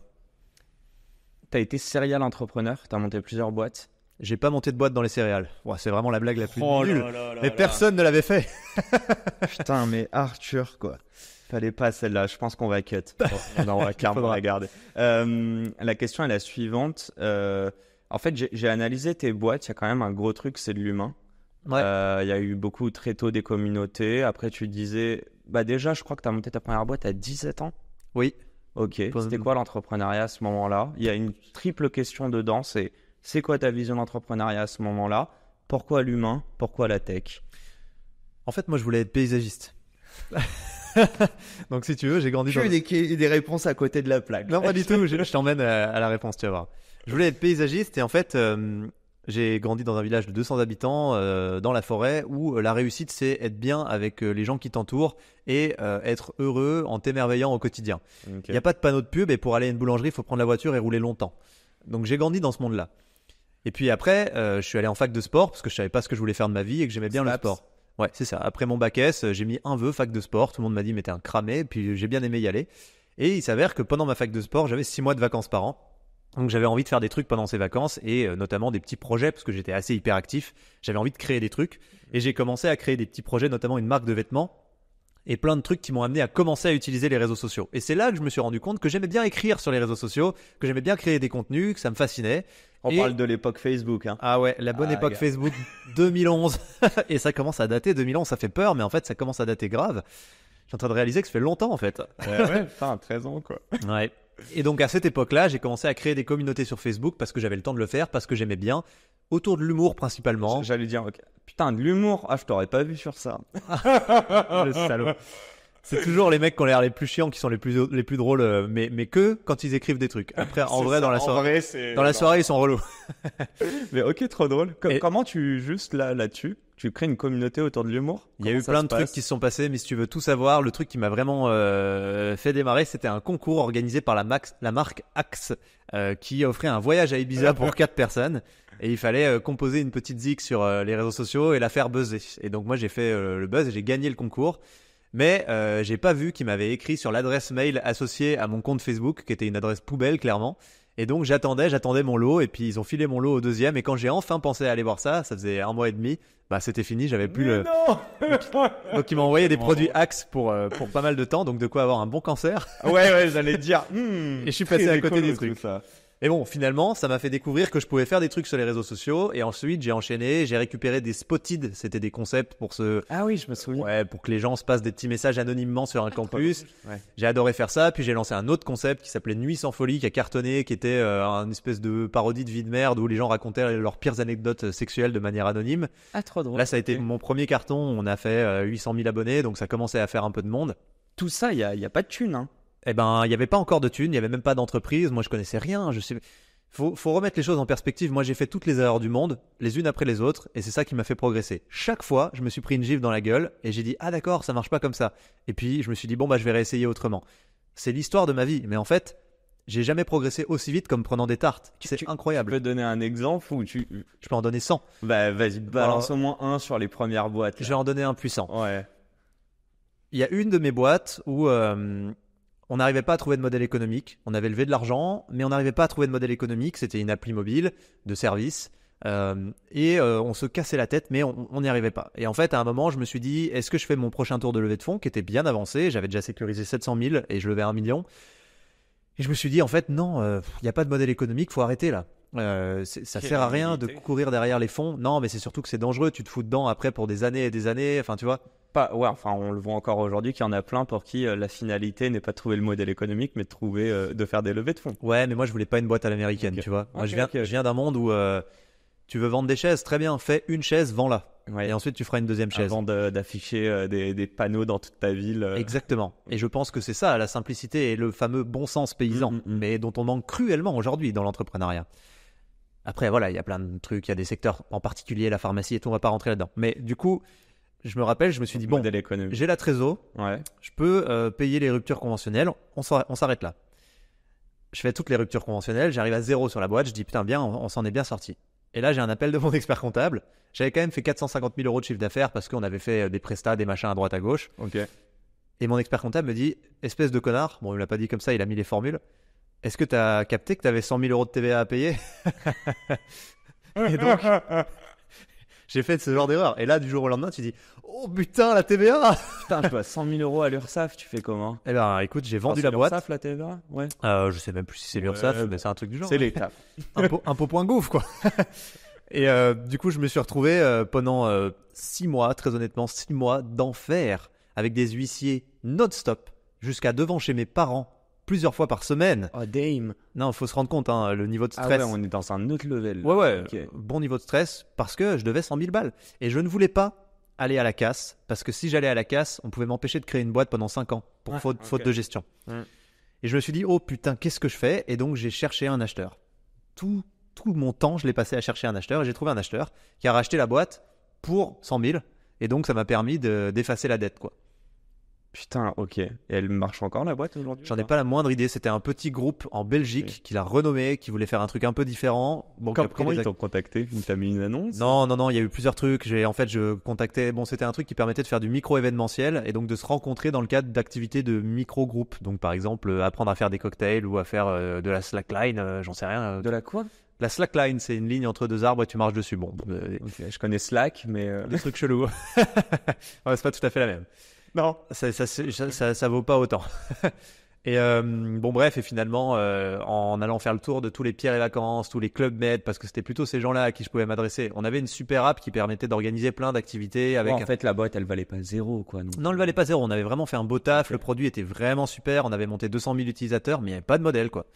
T'as été serial entrepreneur, t'as monté plusieurs boîtes. J'ai pas monté de boîte dans les céréales. Ouais, c'est vraiment la blague la plus nulle. Mais personne ne l'avait fait. Putain, mais Arthur, quoi. Fallait pas celle-là. Je pense qu'on va cut. Non, on va clairement la garder. La question est la suivante. En fait, j'ai analysé tes boîtes. Il y a quand même un gros truc, c'est de l'humain. Ouais. Il y a eu beaucoup très tôt des communautés. Après, tu disais... Bah déjà, je crois que tu as monté ta première boîte à 17 ans. Oui. Ok. C'était quoi l'entrepreneuriat à ce moment-là? Il y a une triple question dedans. C'est quoi ta vision d'entrepreneuriat à ce moment-là? Pourquoi l'humain? Pourquoi la tech? En fait, moi, je voulais être paysagiste. Donc, si tu veux, j'ai grandi dans... des réponses à côté de la plaque. Non, pas du tout. Je t'emmène à la réponse, tu vas voir. Je voulais être paysagiste et en fait, j'ai grandi dans un village de 200 habitants dans la forêt où la réussite, c'est être bien avec les gens qui t'entourent et être heureux en t'émerveillant au quotidien. Il n'y a pas de panneau de pub et pour aller à une boulangerie, il faut prendre la voiture et rouler longtemps. Donc j'ai grandi dans ce monde-là. Et puis après, je suis allé en fac de sport parce que je savais pas ce que je voulais faire de ma vie et que j'aimais bien le sport. Ouais, c'est ça. Après mon bac S, j'ai mis un vœu fac de sport. Tout le monde m'a dit mais t'es un cramé. Puis j'ai bien aimé y aller. Et il s'avère que pendant ma fac de sport, j'avais 6 mois de vacances par an. Donc j'avais envie de faire des trucs pendant ces vacances et notamment des petits projets parce que j'étais assez hyperactif. J'avais envie de créer des trucs et j'ai commencé à créer des petits projets, notamment une marque de vêtements et plein de trucs qui m'ont amené à commencer à utiliser les réseaux sociaux. Et c'est là que je me suis rendu compte que j'aimais bien écrire sur les réseaux sociaux, que j'aimais bien créer des contenus, que ça me fascinait. On parle de l'époque Facebook. Hein. Ah ouais, la bonne époque Facebook 2011. Et ça commence à dater, 2011 ça fait peur, mais en fait ça commence à dater grave. Je suis en train de réaliser que ça fait longtemps en fait. Ouais, enfin 13 ans quoi. Ouais. Et donc à cette époque-là, j'ai commencé à créer des communautés sur Facebook parce que j'avais le temps de le faire, parce que j'aimais bien, autour de l'humour principalement. J'allais dire, ok. Putain, de l'humour. Ah, je t'aurais pas vu sur ça. Le salaud. C'est toujours les mecs qui ont l'air les plus chiants qui sont les plus drôles, mais que quand ils écrivent des trucs. Après, en vrai, ça. dans la soirée, ils sont relous. Mais ok, trop drôle. Comment tu, juste là-dessus, tu crées une communauté autour de l'humour? Il y a eu plein de trucs qui se sont passés, mais si tu veux tout savoir, le truc qui m'a vraiment fait démarrer, c'était un concours organisé par la marque Axe, qui offrait un voyage à Ibiza pour 4 personnes. Et il fallait composer une petite zik sur les réseaux sociaux et la faire buzzer. Et donc moi, j'ai fait le buzz et j'ai gagné le concours. Mais j'ai pas vu qu'il m'avait écrit sur l'adresse mail associée à mon compte Facebook, qui était une adresse poubelle clairement. Et donc j'attendais mon lot, et puis ils ont filé mon lot au deuxième. Et quand j'ai enfin pensé à aller voir ça faisait 1 mois et demi. Bah c'était fini, j'avais plus le. Non. Donc ils m'ont envoyé des produits Axe pour pas mal de temps, donc de quoi avoir un bon cancer. Ouais, j'allais dire. Et je suis passé à côté des trucs. Ça. Mais bon, finalement, ça m'a fait découvrir que je pouvais faire des trucs sur les réseaux sociaux. Et ensuite, j'ai enchaîné, j'ai récupéré des spotted. C'était des concepts pour Ah oui, je me souviens. Ouais, pour que les gens se passent des petits messages anonymement sur un campus. Ouais. J'ai adoré faire ça. Puis j'ai lancé un autre concept qui s'appelait Nuit sans folie, qui a cartonné, qui était une espèce de parodie de vie de merde où les gens racontaient leurs pires anecdotes sexuelles de manière anonyme. Ah, trop drôle. Là, ça a été mon premier carton. On a fait 800 000 abonnés, donc ça commençait à faire un peu de monde. Tout ça, il y a pas de thunes, hein. Eh ben, il y avait pas encore de thunes, il y avait même pas d'entreprise. Moi, je connaissais rien. Faut remettre les choses en perspective. Moi, j'ai fait toutes les erreurs du monde, les unes après les autres, et c'est ça qui m'a fait progresser. Chaque fois, je me suis pris une gifle dans la gueule, et j'ai dit, ah d'accord, ça marche pas comme ça. Et puis, je me suis dit, bon, bah, je vais réessayer autrement. C'est l'histoire de ma vie, mais en fait, j'ai jamais progressé aussi vite comme prenant des tartes. C'est incroyable. Tu peux donner un exemple ou Je peux en donner 100. Bah, vas-y, balance au moins un sur les premières boîtes. Là. Je vais en donner un puissant. Ouais. Il y a une de mes boîtes où on n'arrivait pas à trouver de modèle économique. On avait levé de l'argent, mais on n'arrivait pas à trouver de modèle économique. C'était une appli mobile de service. On se cassait la tête, mais on n'y arrivait pas. Et en fait, à un moment, je me suis dit, est-ce que je fais mon prochain tour de levée de fonds, qui était bien avancé? J'avais déjà sécurisé 700 000 et je levais 1 million. Et je me suis dit, en fait, non, il n'y a pas de modèle économique, faut arrêter là. Ça sert à rien de courir derrière les fonds. Non, mais c'est surtout que c'est dangereux. Tu te fous dedans après pour des années et des années. Enfin, tu vois. On le voit encore aujourd'hui qu'il y en a plein pour qui la finalité n'est pas de trouver le modèle économique, mais de faire des levées de fonds. Ouais, mais moi je voulais pas une boîte à l'américaine, tu vois. Moi, je viens d'un monde où tu veux vendre des chaises, très bien, fais une chaise, vends-la. Ouais. Et ensuite tu feras une deuxième chaise. Avant d'afficher des panneaux dans toute ta ville. Exactement. Et je pense que c'est ça, la simplicité et le fameux bon sens paysan, mais dont on manque cruellement aujourd'hui dans l'entrepreneuriat. Après, voilà, il y a plein de trucs, il y a des secteurs, en particulier la pharmacie et tout, on va pas rentrer là-dedans. Mais du coup, je me rappelle, je me suis dit, bon, j'ai la trésor, je peux payer les ruptures conventionnelles, on s'arrête là. Je fais toutes les ruptures conventionnelles, j'arrive à 0 sur la boîte, je dis, putain, bien, on s'en est bien sorti. Et là, j'ai un appel de mon expert comptable. J'avais quand même fait 450 000 euros de chiffre d'affaires parce qu'on avait fait des prestats, des machins à droite à gauche. Okay. Et mon expert comptable me dit, espèce de connard, bon, il me l'a pas dit comme ça, il a mis les formules. Est-ce que tu as capté que tu avais 100 000 euros de TVA à payer? Et donc, j'ai fait ce genre d'erreur. Et là, du jour au lendemain, tu dis, oh putain, la TVA! Putain, je dois 100 000 euros à l'URSSAF, tu fais comment? Eh ben, écoute, j'ai vendu la boîte. C'est l'URSSAF, la TVA? Ouais. Je sais même plus si c'est l'URSSAF, mais c'est un truc du genre. C'est l'État. Impôt.gouv, quoi. Et du coup, je me suis retrouvé pendant 6 mois, très honnêtement, 6 mois d'enfer avec des huissiers non-stop jusqu'à devant chez mes parents plusieurs fois par semaine. Oh, damn. Non, faut se rendre compte, hein, le niveau de stress. Ah ouais, on est dans un autre level. Ouais, okay. Bon niveau de stress parce que je devais 100 000 balles. Et je ne voulais pas aller à la casse parce que si j'allais à la casse, on pouvait m'empêcher de créer une boîte pendant 5 ans pour faute de gestion. Et je me suis dit, oh putain, qu'est-ce que je fais? Et donc, j'ai cherché un acheteur. Tout mon temps, je l'ai passé à chercher un acheteur et j'ai trouvé un acheteur qui a racheté la boîte pour 100 000. Et donc, ça m'a permis d'effacer la dette, quoi. Putain, ok. Et elle marche encore la boîte aujourd'hui? J'en ai pas la moindre idée. C'était un petit groupe en Belgique qui l'a renommé, qui voulait faire un truc un peu différent. Bon, Comment ils t'ont contacté? Ou t'as mis une annonce? Non, il y a eu plusieurs trucs. Je contactais. Bon, c'était un truc qui permettait de faire du micro-événementiel et donc de se rencontrer dans le cadre d'activités de micro-groupes. Donc, par exemple, apprendre à faire des cocktails ou à faire de la slackline, j'en sais rien. De la quoi? La slackline, c'est une ligne entre deux arbres et tu marches dessus. Bon, Ok, je connais Slack, mais des trucs chelous. Ouais, c'est pas tout à fait la même. non. Ça vaut pas autant. Et bon bref, et finalement, en allant faire le tour de tous les Pierre et Vacances, tous les Club Med, parce que c'était plutôt ces gens-là à qui je pouvais m'adresser, on avait une super app qui permettait d'organiser plein d'activités avec... En fait, la boîte, elle valait pas zéro, quoi. Non, elle valait pas zéro, on avait vraiment fait un beau taf, le produit était vraiment super, on avait monté 200 000 utilisateurs, mais il n'y avait pas de modèle, quoi.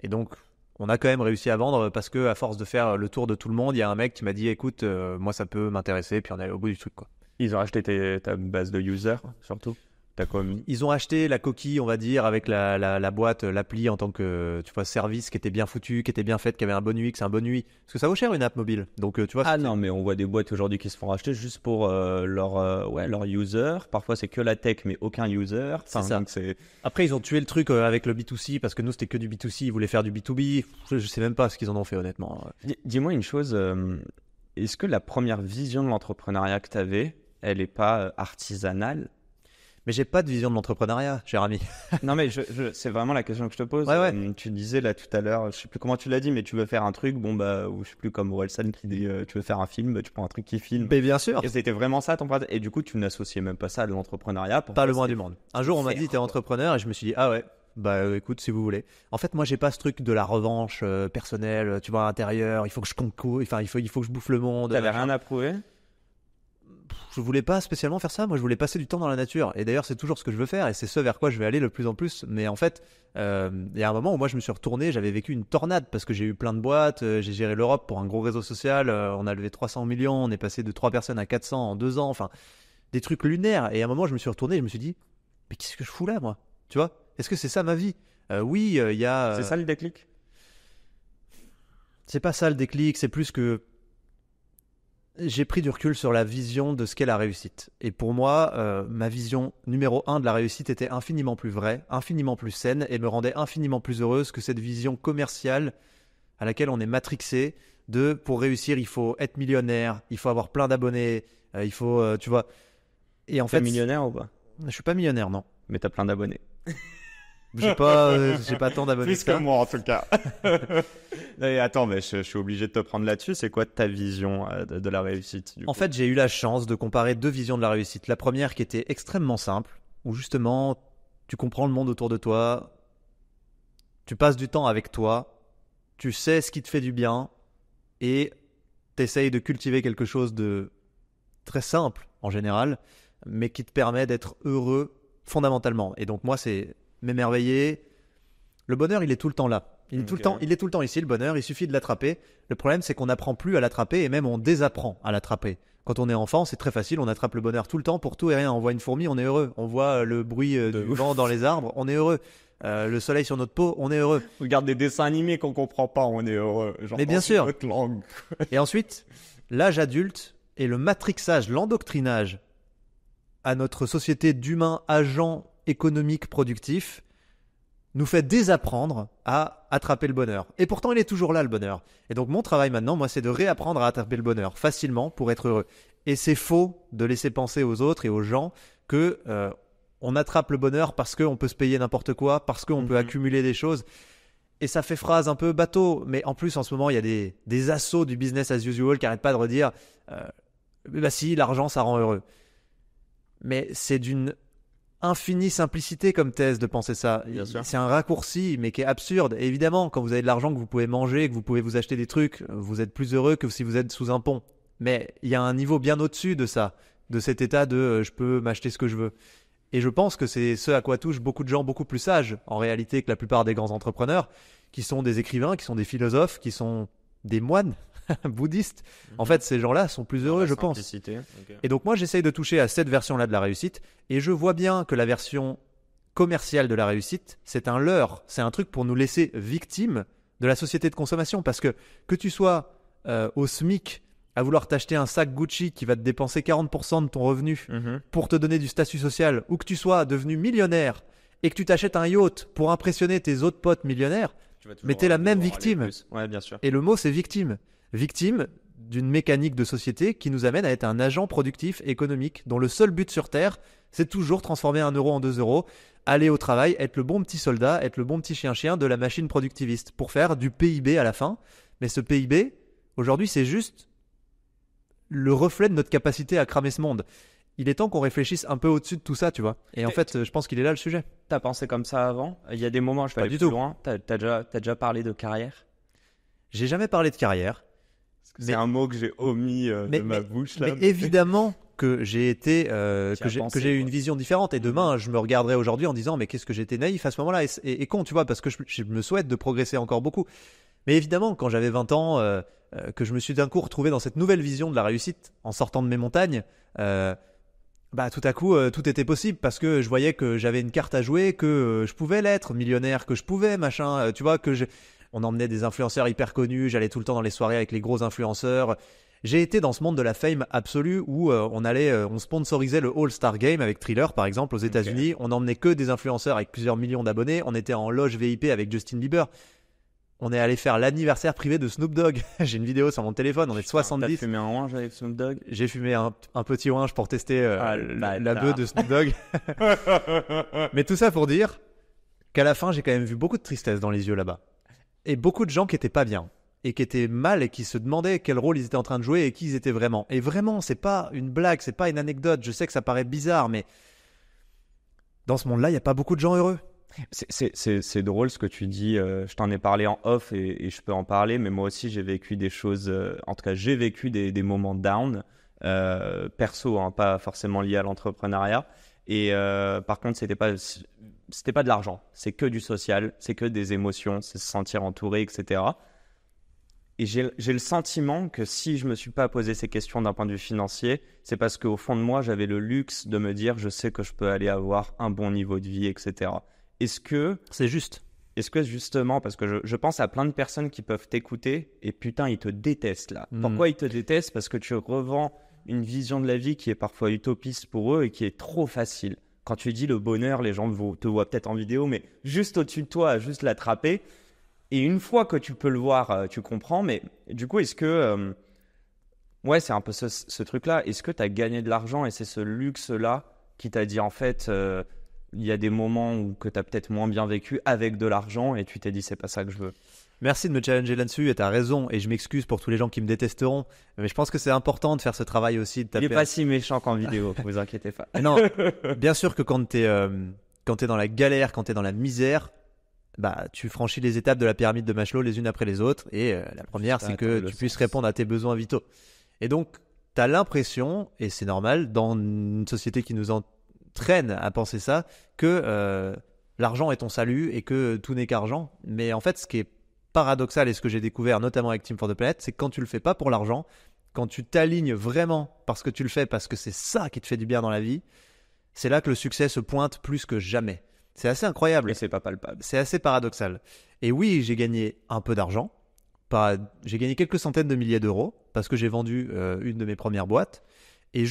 Et donc, on a quand même réussi à vendre parce que à force de faire le tour de tout le monde, il y a un mec qui m'a dit, écoute, moi ça peut m'intéresser, puis on est allé au bout du truc, quoi. Ils ont acheté ta base de users, surtout. T'as quoi mis? Ils ont acheté la coquille, on va dire, avec la boîte, l'appli en tant que, tu vois, service qui était bien foutu, qui était bien faite, qui avait un bon UX, un bon UI. Parce que ça vaut cher une app mobile. Donc, tu vois. Ah non, mais on voit des boîtes aujourd'hui qui se font racheter juste pour leur user. Parfois, c'est que la tech, mais aucun user. C'est ça. Donc Après, ils ont tué le truc avec le B2C parce que nous, c'était que du B2C. Ils voulaient faire du B2B. Je sais même pas ce qu'ils en ont fait, honnêtement. Dis-moi une chose. Est-ce que la première vision de l'entrepreneuriat que t'avais, elle est pas artisanale? Mais j'ai pas de vision de l'entrepreneuriat, cher ami. Non, mais c'est vraiment la question que je te pose. Ouais. Tu disais là tout à l'heure, je sais plus comment tu l'as dit, mais tu veux faire un truc, bon bah, ou je sais plus comme Orelsan qui dit, tu veux faire un film, tu prends un truc qui filme. Mais bien sûr. Et c'était vraiment ça ton projet. Et du coup, tu n'associais même pas ça à l'entrepreneuriat. Pas le moins du monde. Un jour, on m'a dit, t'es entrepreneur, et je me suis dit, ah ouais. Bah écoute, si vous voulez. En fait, moi, j'ai pas ce truc de la revanche personnelle, tu vois, intérieure. Il faut que je concours, enfin, il faut que je bouffe le monde. T'avais rien à prouver? Je voulais pas spécialement faire ça. Moi, je voulais passer du temps dans la nature. Et d'ailleurs, c'est toujours ce que je veux faire. Et c'est ce vers quoi je vais aller le plus en plus. Mais en fait, il y a un moment où moi, je me suis retourné. J'avais vécu une tornade parce que j'ai eu plein de boîtes. J'ai géré l'Europe pour un gros réseau social. On a levé 300 millions. On est passé de 3 personnes à 400 en 2 ans. Enfin, des trucs lunaires. Et à un moment, je me suis retourné. Et je me suis dit, mais qu'est-ce que je fous là, moi? Tu vois? Est-ce que c'est ça ma vie? Oui, il y a. C'est ça le déclic? C'est pas ça le déclic. C'est plus que. J'ai pris du recul sur la vision de ce qu'est la réussite. Et pour moi, ma vision numéro 1 de la réussite était infiniment plus vraie, infiniment plus saine et me rendait infiniment plus heureuse que cette vision commerciale à laquelle on est matrixé de pour réussir, il faut être millionnaire, il faut avoir plein d'abonnés, il faut, tu vois. Et en fait, t'es millionnaire ou pas? Je suis pas millionnaire, non. Mais t'as plein d'abonnés. J'ai pas tant d'abonnés. Plus que moi en tout cas. Et attends, mais je suis obligé de te prendre là-dessus. C'est quoi ta vision de la réussite En fait, j'ai eu la chance de comparer 2 visions de la réussite. La première qui était extrêmement simple, où justement, tu comprends le monde autour de toi, tu passes du temps avec toi, tu sais ce qui te fait du bien, et t'essayes de cultiver quelque chose de très simple en général, mais qui te permet d'être heureux fondamentalement. Et donc moi, c'est m'émerveiller. Le bonheur, il est tout le temps là. Il est tout le temps ici, le bonheur. Il suffit de l'attraper. Le problème, c'est qu'on n'apprend plus à l'attraper et même on désapprend à l'attraper. Quand on est enfant, c'est très facile. On attrape le bonheur tout le temps pour tout et rien. On voit une fourmi, on est heureux. On voit le bruit du vent dans les arbres, on est heureux. Le soleil sur notre peau, on est heureux. On regarde des dessins animés qu'on comprend pas, on est heureux. Genre, mais bien sûr. Notre langue. Et ensuite, l'âge adulte et le matrixage, l'endoctrinage à notre société d'humains agents économiques productifs nous fait désapprendre à attraper le bonheur. Et pourtant, il est toujours là, le bonheur. Et donc, mon travail maintenant, moi, c'est de réapprendre à attraper le bonheur facilement pour être heureux. Et c'est faux de laisser penser aux autres et aux gens que on attrape le bonheur parce qu'on peut se payer n'importe quoi, parce qu'on peut accumuler des choses. Et ça fait phrase un peu bateau. Mais en plus, en ce moment, il y a des assauts du business as usual qui n'arrêtent pas de redire bah si, l'argent, ça rend heureux. Mais c'est d'une infinie simplicité comme thèse de penser ça. C'est un raccourci, mais qui est absurde. Et évidemment, quand vous avez de l'argent que vous pouvez manger, que vous pouvez vous acheter des trucs, vous êtes plus heureux que si vous êtes sous un pont. Mais il y a un niveau bien au-dessus de ça, de cet état de je peux m'acheter ce que je veux. Et je pense que c'est ce à quoi touchent beaucoup de gens beaucoup plus sages, en réalité, que la plupart des grands entrepreneurs, qui sont des écrivains, qui sont des philosophes, qui sont des moines bouddhistes. En fait, ces gens-là sont plus heureux, je pense. Okay. Et donc moi, j'essaye de toucher à cette version-là de la réussite, et je vois bien que la version commerciale de la réussite, c'est un leurre, c'est un truc pour nous laisser victimes de la société de consommation, parce que tu sois au SMIC à vouloir t'acheter un sac Gucci qui va te dépenser 40% de ton revenu pour te donner du statut social, ou que tu sois devenu millionnaire et que tu t'achètes un yacht pour impressionner tes autres potes millionnaires, mais t'es la même victime. Ouais, bien sûr. Et le mot, c'est victime. Victime d'une mécanique de société qui nous amène à être un agent productif économique dont le seul but sur Terre, c'est toujours transformer 1 euro en 2 euros, aller au travail, être le bon petit soldat, être le bon petit chien-chien de la machine productiviste pour faire du PIB à la fin. Mais ce PIB, aujourd'hui, c'est juste le reflet de notre capacité à cramer ce monde. Il est temps qu'on réfléchisse un peu au-dessus de tout ça, tu vois. Et en fait, je pense qu'il est là le sujet. T'as pensé comme ça avant? Il y a des moments, je vais Pas aller du plus tout. loin. T'as déjà parlé de carrière? J'ai jamais parlé de carrière. C'est un mot que j'ai omis de ma bouche là. Mais évidemment que j'ai été, que j'ai eu une quoi. vision différente. Et demain, je me regarderai aujourd'hui en disant, mais qu'est-ce que j'étais naïf à ce moment-là et con, tu vois, parce que je me souhaite de progresser encore beaucoup. Mais évidemment, quand j'avais 20 ans, que je me suis d'un coup retrouvé dans cette nouvelle vision de la réussite, en sortant de mes montagnes, bah tout à coup, tout était possible parce que je voyais que j'avais une carte à jouer, que je pouvais l'être millionnaire, que je pouvais, machin, tu vois, on emmenait des influenceurs hyper connus, j'allais tout le temps dans les soirées avec les gros influenceurs. J'ai été dans ce monde de la fame absolue où on sponsorisait le All-Star Game avec Thriller par exemple aux États-Unis. On emmenait que des influenceurs avec plusieurs millions d'abonnés. On était en loge VIP avec Justin Bieber. On est allé faire l'anniversaire privé de Snoop Dogg. J'ai une vidéo sur mon téléphone, on est 70. T'as fumé un orange avec Snoop Dogg? J'ai fumé un petit orange pour tester la bœuf de Snoop Dogg. Mais tout ça pour dire qu'à la fin, j'ai quand même vu beaucoup de tristesse dans les yeux là-bas. Et beaucoup de gens qui étaient pas bien. Et qui étaient mal et qui se demandaient quel rôle ils étaient en train de jouer et qui ils étaient vraiment. Et vraiment, c'est pas une blague, c'est pas une anecdote. Je sais que ça paraît bizarre, mais dans ce monde-là, il n'y a pas beaucoup de gens heureux. C'est drôle ce que tu dis. Je t'en ai parlé en off et je peux en parler, mais moi aussi j'ai vécu des choses. En tout cas, j'ai vécu des moments down, perso, hein, pas forcément liés à l'entrepreneuriat. Et par contre, c'était pas de l'argent. C'est que du social, c'est que des émotions, c'est se sentir entouré, etc. Et j'ai le sentiment que si je me suis pas posé ces questions d'un point de vue financier, c'est parce qu'au fond de moi, j'avais le luxe de me dire, je sais que je peux aller avoir un bon niveau de vie, etc. C'est juste. Est-ce que justement, parce que je pense à plein de personnes qui peuvent t'écouter et putain, ils te détestent là. Pourquoi ils te détestent? Parce que tu revends une vision de la vie qui est parfois utopiste pour eux et qui est trop facile. Quand tu dis le bonheur, les gens te voient peut-être en vidéo, mais juste au-dessus de toi, à juste l'attraper. Et une fois que tu peux le voir, tu comprends. Mais du coup, est-ce que... ouais, c'est un peu ce truc-là. Est-ce que tu as gagné de l'argent et c'est ce luxe-là qui t'a dit en fait... il y a des moments où que tu as peut-être moins bien vécu avec de l'argent et tu t'es dit c'est pas ça que je veux. Merci de me challenger là-dessus et tu as raison et je m'excuse pour tous les gens qui me détesteront, mais je pense que c'est important de faire ce travail aussi. Il n'est pas si méchant qu'en vidéo, vous inquiétez pas. Non, bien sûr que quand tu es dans la galère, quand tu es dans la misère, bah, tu franchis les étapes de la pyramide de Maslow les unes après les autres et la première c'est que tu puisses répondre à tes besoins vitaux. Et donc tu as l'impression, et c'est normal, dans une société qui nous entraîne à penser ça, que l'argent est ton salut et que tout n'est qu'argent. Mais en fait, ce qui est paradoxal et ce que j'ai découvert notamment avec Team for the Planet, c'est que quand tu le fais pas pour l'argent, quand tu t'alignes vraiment parce que tu le fais, parce que c'est ça qui te fait du bien dans la vie, c'est là que le succès se pointe plus que jamais. C'est assez incroyable. Et c'est pas palpable. C'est assez paradoxal. Et oui, j'ai gagné un peu d'argent. J'ai gagné quelques centaines de milliers d'euros parce que j'ai vendu une de mes premières boîtes. Et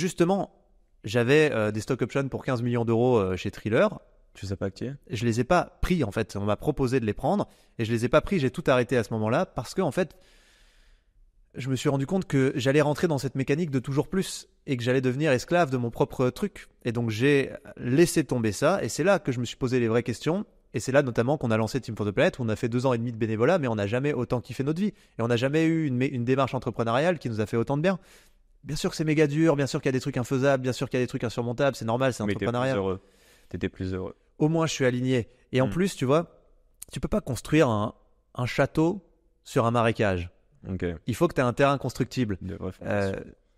j'avais des stock options pour 15 millions d'euros chez Thriller. Tu sais pas que tu es? Je les ai pas pris en fait. On m'a proposé de les prendre et je les ai pas pris. J'ai tout arrêté à ce moment-là parce que en fait, je me suis rendu compte que j'allais rentrer dans cette mécanique de toujours plus et que j'allais devenir esclave de mon propre truc. Et donc j'ai laissé tomber ça et c'est là que je me suis posé les vraies questions. Et c'est là notamment qu'on a lancé Team for the Planet où on a fait 2 ans et demi de bénévolat, mais on n'a jamais autant kiffé notre vie et on n'a jamais eu une démarche entrepreneuriale qui nous a fait autant de bien. Bien sûr que c'est méga dur, bien sûr qu'il y a des trucs infaisables, bien sûr qu'il y a des trucs insurmontables, c'est normal, c'est entrepreneuriat. Mais t'étais plus heureux. Au moins, je suis aligné. Et en plus, tu vois, tu peux pas construire un château sur un marécage. Okay. Il faut que tu aies un terrain constructible.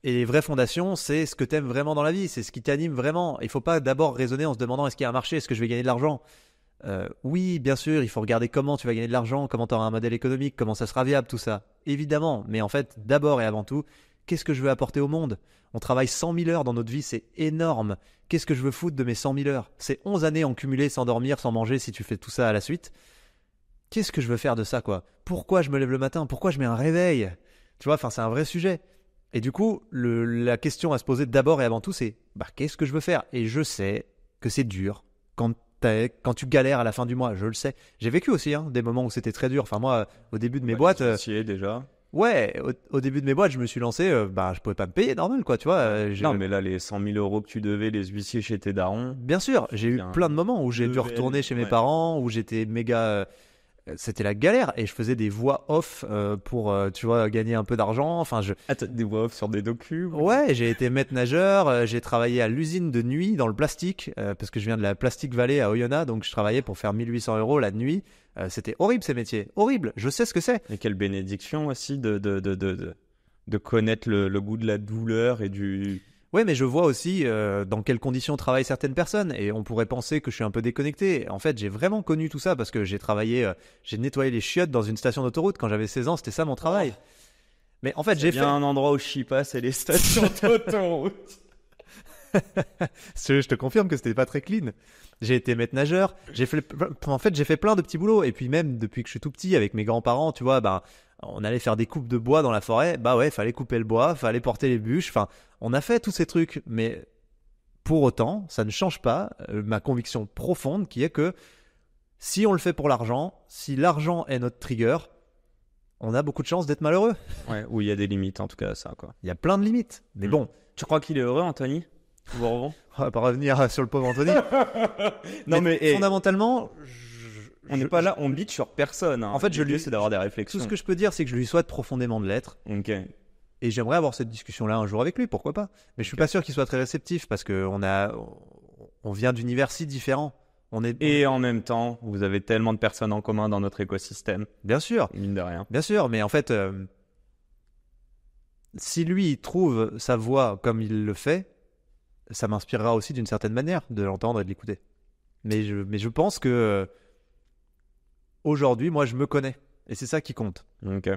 Et les vraies fondations, c'est ce que tu aimes vraiment dans la vie, c'est ce qui t'anime vraiment. Il faut pas d'abord raisonner en se demandant est-ce qu'il y a un marché, est-ce que je vais gagner de l'argent. Oui, bien sûr, il faut regarder comment tu vas gagner de l'argent, comment tu auras un modèle économique, comment ça sera viable, tout ça. Évidemment, mais en fait, d'abord et avant tout, qu'est-ce que je veux apporter au monde? On travaille 100 000 heures dans notre vie, c'est énorme. Qu'est-ce que je veux foutre de mes 100 000 heures? C'est 11 années en cumulé sans dormir, sans manger, si tu fais tout ça à la suite. Qu'est-ce que je veux faire de ça, quoi? Pourquoi je me lève le matin? Pourquoi je mets un réveil? Tu vois, c'est un vrai sujet. Et du coup, la question à se poser d'abord et avant tout, c'est qu'est-ce que je veux faire? Et je sais que c'est dur quand tu galères à la fin du mois, je le sais. J'ai vécu aussi des moments où c'était très dur. Enfin, moi, au début de mes boîtes. Déjà. Ouais, au début de mes boîtes, je me suis lancé, je pouvais pas me payer, normal, quoi, tu vois. Non, mais là, les 100 000 euros que tu devais, les huissiers chez tes darons. Bien sûr, j'ai eu plein de moments où j'ai dû retourner chez mes parents, où j'étais méga. C'était la galère et je faisais des voix off pour, tu vois, gagner un peu d'argent. Enfin, des voix off sur des docus? Ouais, j'ai été maître nageur, j'ai travaillé à l'usine de nuit dans le plastique, parce que je viens de la Plastic Valley à Oyonnax, donc je travaillais pour faire 1800 € la nuit. C'était horrible ces métiers, horrible, je sais ce que c'est. Et quelle bénédiction aussi de connaître le goût de la douleur et du... Ouais, mais je vois aussi dans quelles conditions travaillent certaines personnes et on pourrait penser que je suis un peu déconnecté. En fait, j'ai vraiment connu tout ça parce que j'ai travaillé, j'ai nettoyé les chiottes dans une station d'autoroute quand j'avais 16 ans, c'était ça mon travail. Mais en fait, j'ai fait un endroit où je chie pas, c'est les stations d'autoroute. Je te confirme que c'était pas très clean. J'ai été maître nageur, j'ai fait plein de petits boulots et puis même depuis que je suis tout petit avec mes grands-parents, tu vois, on allait faire des coupes de bois dans la forêt, fallait couper le bois, fallait porter les bûches, enfin, on a fait tous ces trucs, mais pour autant, ça ne change pas ma conviction profonde qui est que si on le fait pour l'argent, si l'argent est notre trigger, on a beaucoup de chances d'être malheureux. Ouais, où il y a des limites en tout cas à ça, quoi. Il y a plein de limites, mais bon. Tu crois qu'il est heureux, Anthony? On va pas revenir sur le pauvre Anthony. Non, mais fondamentalement, on n'est pas là, on bite sur personne. En fait, l'idée c'est d'avoir des réflexions. Tout ce que je peux dire, c'est que je lui souhaite profondément de l'être. Ok. Et j'aimerais avoir cette discussion-là un jour avec lui, pourquoi pas. Mais je suis pas sûr qu'il soit très réceptif parce que on vient d'univers si différents. Et en même temps, vous avez tellement de personnes en commun dans notre écosystème. Bien sûr. Mine de rien. Bien sûr, mais en fait, si lui il trouve sa voix comme il le fait, ça m'inspirera aussi d'une certaine manière de l'entendre et de l'écouter. Mais je pense que aujourd'hui, moi, je me connais. Et c'est ça qui compte. Ok.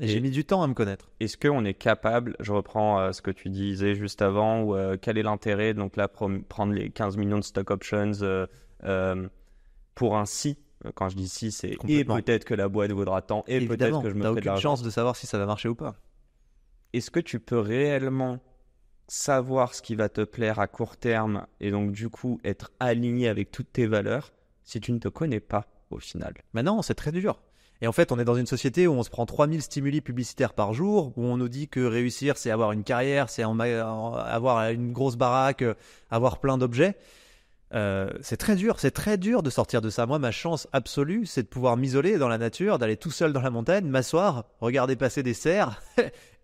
Et j'ai mis du temps à me connaître. Est-ce qu'on est capable, je reprends ce que tu disais juste avant, ou quel est l'intérêt, donc là, prendre les 15 millions de stock options pour un si, quand je dis si, c'est et peut-être que la boîte vaudra tant, et évidemment, peut-être que je me ferai de l'argent. T'as aucune chance de savoir si ça va marcher ou pas. Est-ce que tu peux réellement savoir ce qui va te plaire à court terme et donc du coup être aligné avec toutes tes valeurs si tu ne te connais pas au final? Mais non, c'est très dur. Et en fait, on est dans une société où on se prend 3000 stimuli publicitaires par jour, où on nous dit que réussir, c'est avoir une carrière, c'est avoir une grosse baraque, avoir plein d'objets. C'est très dur de sortir de ça. Moi, ma chance absolue, c'est de pouvoir m'isoler dans la nature, d'aller tout seul dans la montagne, m'asseoir, regarder passer des cerfs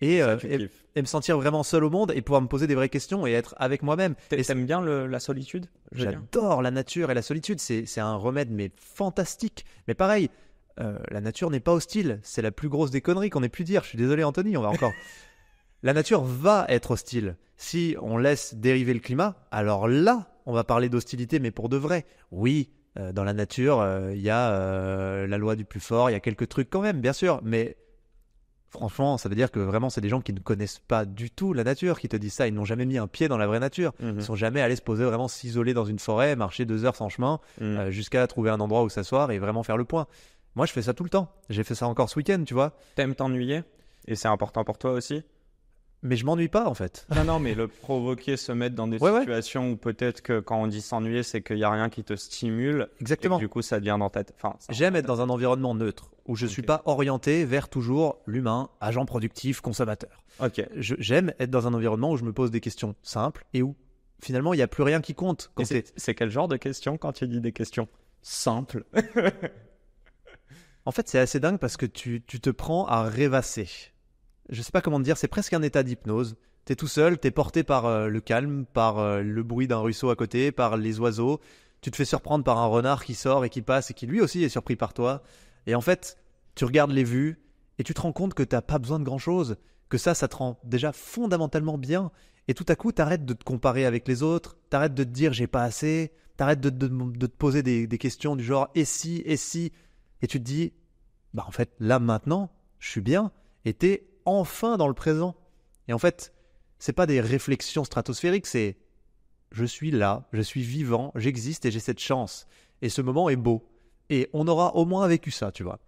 et me sentir vraiment seul au monde et pouvoir me poser des vraies questions et être avec moi-même. Et t'aimes bien la solitude? J'adore la nature et la solitude, c'est un remède mais fantastique. Mais pareil, la nature n'est pas hostile, c'est la plus grosse des conneries qu'on ait pu dire. Je suis désolé Anthony, on va encore... La nature va être hostile. Si on laisse dériver le climat, alors là, on va parler d'hostilité, mais pour de vrai. Oui, dans la nature, il y a la loi du plus fort, il y a quelques trucs quand même, bien sûr, mais franchement, ça veut dire que vraiment, c'est des gens qui ne connaissent pas du tout la nature qui te disent ça. Ils n'ont jamais mis un pied dans la vraie nature. Ils ne sont jamais allés se poser, vraiment s'isoler dans une forêt, marcher 2 heures sans chemin, jusqu'à trouver un endroit où s'asseoir et vraiment faire le point. Moi, je fais ça tout le temps. J'ai fait ça encore ce week-end, tu vois. T'aimes t'ennuyer? Et c'est important pour toi aussi? Mais je m'ennuie pas en fait. Non, mais le provoquer, se mettre dans des situations où peut-être que quand on dit s'ennuyer, c'est qu'il n'y a rien qui te stimule. Exactement. Et que, du coup, ça devient dans ta tête. J'aime être dans un environnement neutre où je ne suis pas orienté vers toujours l'humain, agent productif, consommateur. Ok. J'aime être dans un environnement où je me pose des questions simples et où finalement il n'y a plus rien qui compte. C'est quel genre de questions quand tu dis des questions simples? En fait, c'est assez dingue parce que tu te prends à rêvasser. Je sais pas comment te dire, c'est presque un état d'hypnose. T'es tout seul, t'es porté par le calme, par le bruit d'un ruisseau à côté, par les oiseaux. Tu te fais surprendre par un renard qui sort et qui passe et qui lui aussi est surpris par toi. Et en fait, tu regardes les vues et tu te rends compte que t'as pas besoin de grand chose, que ça te rend déjà fondamentalement bien. Et tout à coup, t'arrêtes de te comparer avec les autres, t'arrêtes de te dire j'ai pas assez, t'arrêtes de te poser des questions du genre et si, et tu te dis en fait là maintenant, je suis bien et t'es enfin dans le présent. Et en fait, c'est pas des réflexions stratosphériques, c'est je suis là, je suis vivant, j'existe et j'ai cette chance. Et ce moment est beau. Et on aura au moins vécu ça, tu vois.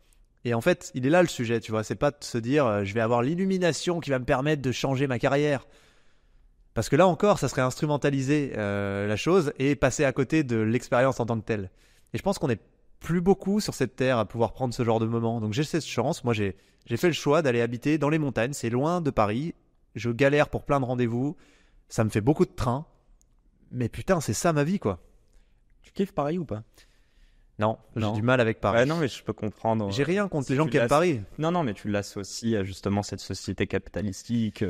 Et en fait, il est là le sujet, tu vois. C'est pas de se dire je vais avoir l'illumination qui va me permettre de changer ma carrière. Parce que là encore, ça serait instrumentaliser la chose et passer à côté de l'expérience en tant que telle. Et je pense qu'on n'est plus beaucoup sur cette terre à pouvoir prendre ce genre de moment. Donc j'ai cette chance. Moi, j'ai fait le choix d'aller habiter dans les montagnes. C'est loin de Paris. Je galère pour plein de rendez-vous. Ça me fait beaucoup de trains. Mais putain, c'est ça ma vie, quoi. Tu kiffes Paris ou pas? Non, j'ai Non. du mal avec Paris. Ouais, non, mais je peux comprendre. J'ai rien contre Si les gens tu qui aiment Paris. Non, mais tu l'associes à justement cette société capitalistique.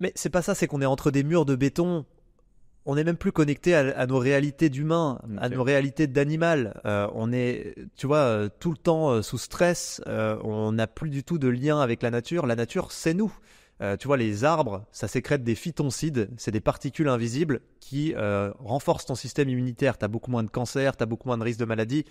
Mais c'est pas ça, c'est qu'on est entre des murs de béton. On n'est même plus connecté à nos réalités d'humains, à Ok. nos réalités d'animal. On est, tu vois, tout le temps sous stress. On n'a plus du tout de lien avec la nature. La nature, c'est nous. Tu vois, les arbres, ça sécrète des phytoncides. C'est des particules invisibles qui renforcent ton système immunitaire. Tu as beaucoup moins de cancer, tu as beaucoup moins de risques de maladie.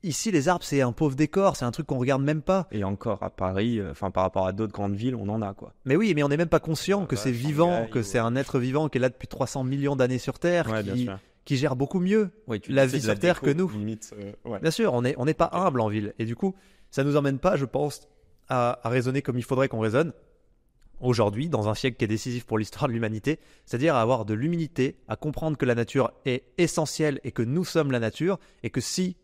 Ici, les arbres, c'est un pauvre décor. C'est un truc qu'on regarde même pas. Et encore à Paris, par rapport à d'autres grandes villes, on en a quoi. Mais oui, mais on n'est même pas conscient que c'est vivant, Shanghai, que c'est un être vivant qui est là depuis 300 millions d'années sur Terre, Ouais, bien sûr. qui gère beaucoup mieux Ouais, tu la dis, c'est vie de la sur Terre déco, que nous. limite, ouais. Bien sûr, on n'est pas humble en ville. Et du coup, ça nous emmène pas, je pense, à raisonner comme il faudrait qu'on raisonne aujourd'hui, dans un siècle qui est décisif pour l'histoire de l'humanité, c'est-à-dire à avoir de l'humilité, à comprendre que la nature est essentielle et que nous sommes la nature, et que si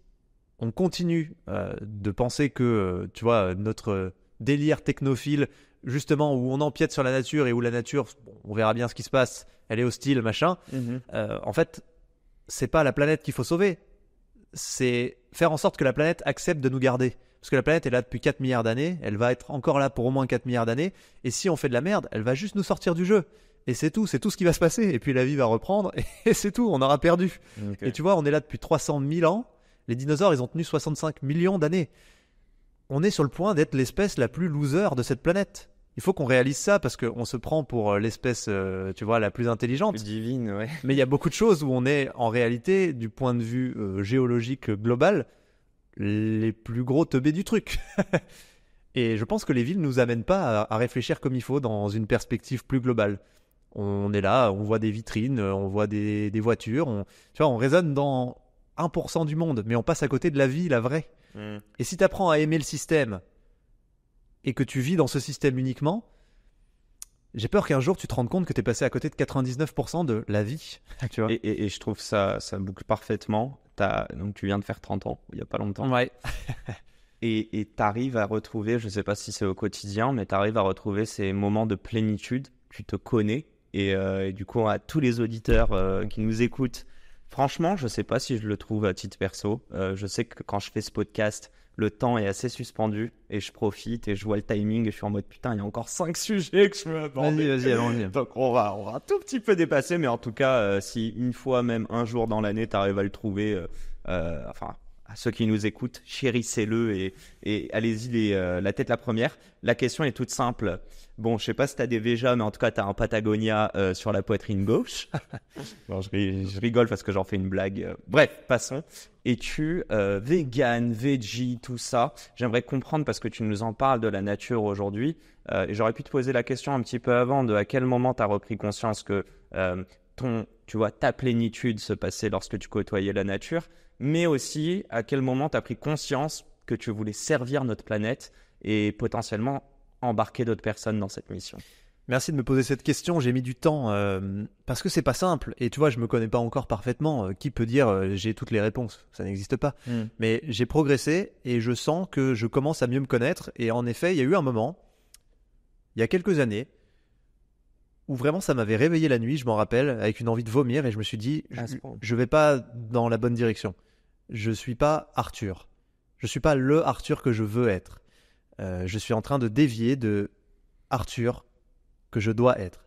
on continue de penser que, tu vois, notre délire technophile, justement, où on empiète sur la nature et où la nature, bon, on verra bien ce qui se passe, elle est hostile, machin, en fait, c'est pas la planète qu'il faut sauver, c'est faire en sorte que la planète accepte de nous garder. Parce que la planète est là depuis 4 milliards d'années, elle va être encore là pour au moins 4 milliards d'années, et si on fait de la merde, elle va juste nous sortir du jeu. Et c'est tout ce qui va se passer. Et puis la vie va reprendre, et c'est tout, on aura perdu. Ok. Et tu vois, on est là depuis 300 000 ans, les dinosaures, ils ont tenu 65 millions d'années. On est sur le point d'être l'espèce la plus loser de cette planète. Il faut qu'on réalise ça, parce qu'on se prend pour l'espèce, tu vois, la plus intelligente. Divine, ouais. Mais il y a beaucoup de choses où on est, en réalité, du point de vue géologique global, les plus gros teubés du truc. Et je pense que les villes nous amènent pas à réfléchir comme il faut dans une perspective plus globale. On est là, on voit des vitrines, on voit des voitures, tu vois, on raisonne dans 1% du monde, mais on passe à côté de la vie, la vraie. Et si tu apprends à aimer le système et que tu vis dans ce système uniquement, j'ai peur qu'un jour tu te rendes compte que tu es passé à côté de 99% de la vie. Tu vois. Et je trouve ça boucle parfaitement. Donc tu viens de faire 30 ans, il n'y a pas longtemps. Ouais. Et tu arrives à retrouver, je ne sais pas si c'est au quotidien, mais tu arrives à retrouver ces moments de plénitude. Tu te connais. Et du coup, à tous les auditeurs qui nous écoutent, franchement, je ne sais pas si je le trouve à titre perso. Je sais que quand je fais ce podcast, le temps est assez suspendu et je profite et je vois le timing et je suis en mode putain, il y a encore 5 sujets que je veux aborder. Vas-y, allons-y. Donc on va un tout petit peu dépasser, mais en tout cas, si une fois, même un jour dans l'année, tu arrives à le trouver, enfin, à ceux qui nous écoutent, chérissez-le et allez-y la tête la première. La question est toute simple. Bon, je sais pas si tu as des Véjas, mais en tout cas, tu as un Patagonia sur la poitrine gauche. Bon, je rigole parce que j'en fais une blague. Bref, passons. Es-tu vegan, veggie, tout ça? J'aimerais comprendre parce que tu nous en parles de la nature aujourd'hui. Et j'aurais pu te poser la question un petit peu avant de à quel moment tu as repris conscience que tu vois, ta plénitude se passait lorsque tu côtoyais la nature, mais aussi à quel moment tu as pris conscience que tu voulais servir notre planète et potentiellement embarquer d'autres personnes dans cette mission. Merci de me poser cette question, j'ai mis du temps parce que c'est pas simple et tu vois je me connais pas encore parfaitement, qui peut dire j'ai toutes les réponses, ça n'existe pas. Mais j'ai progressé et je sens que je commence à mieux me connaître et en effet il y a eu un moment, il y a quelques années, où vraiment ça m'avait réveillé la nuit, je m'en rappelle, avec une envie de vomir et je me suis dit je vais pas dans la bonne direction, je suis pas Arthur, je suis pas le Arthur que je veux être. Je suis en train de dévier de Arthur que je dois être.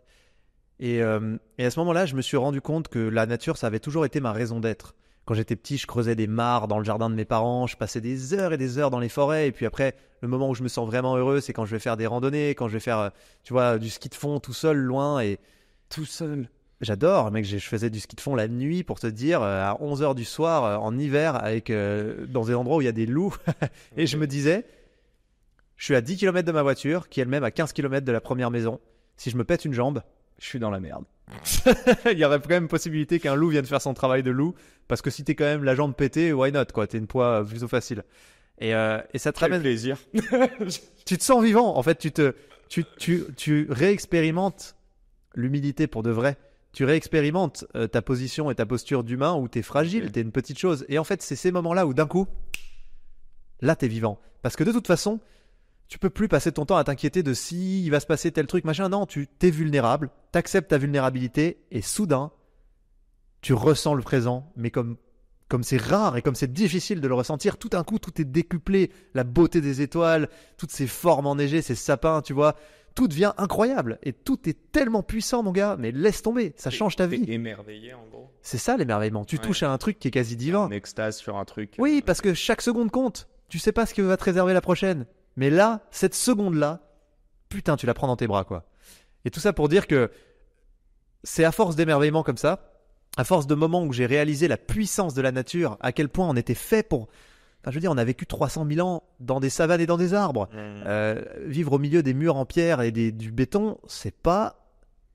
Et à ce moment-là, je me suis rendu compte que la nature, ça avait toujours été ma raison d'être. Quand j'étais petit, je creusais des mares dans le jardin de mes parents, je passais des heures et des heures dans les forêts, et puis après, le moment où je me sens vraiment heureux, c'est quand je vais faire des randonnées, quand je vais faire, tu vois, du ski de fond tout seul, loin, et tout seul. J'adore, mec, je faisais du ski de fond la nuit pour te dire, à 11h du soir, en hiver, avec, dans des endroits où il y a des loups, et je me disais, je suis à 10 km de ma voiture, qui est elle-même à 15 km de la première maison. Si je me pète une jambe, je suis dans la merde. Il y aurait quand même possibilité qu'un loup vienne faire son travail de loup, parce que si t'es quand même la jambe pétée, why not, quoi, t'es une proie plutôt facile. Et ça te Quel ramène. plaisir. Tu te sens vivant. En fait, tu réexpérimentes l'humilité pour de vrai. Tu réexpérimentes ta position et ta posture d'humain où t'es fragile, t'es une petite chose. Et en fait, c'est ces moments-là où d'un coup, là, t'es vivant. Parce que de toute façon, tu peux plus passer ton temps à t'inquiéter de si il va se passer tel truc, machin. Non, t'es vulnérable, t'acceptes ta vulnérabilité et soudain, tu ressens le présent, mais comme c'est rare et comme c'est difficile de le ressentir, tout d'un coup, tout est décuplé. La beauté des étoiles, toutes ces formes enneigées, ces sapins, tu vois, tout devient incroyable. Et tout est tellement puissant, mon gars, mais laisse tomber, ça change ta vie. T'es émerveillé en gros. C'est ça l'émerveillement. Tu touches à un truc qui est quasi divin. En extase sur un truc. Oui, parce que chaque seconde compte. Tu sais pas ce que va te réserver la prochaine. Mais là, cette seconde-là, putain, tu la prends dans tes bras, quoi. Et tout ça pour dire que c'est à force d'émerveillement comme ça, à force de moments où j'ai réalisé la puissance de la nature, à quel point on était fait pour... Enfin, je veux dire, on a vécu 300 000 ans dans des savanes et dans des arbres. Vivre au milieu des murs en pierre et du béton, c'est pas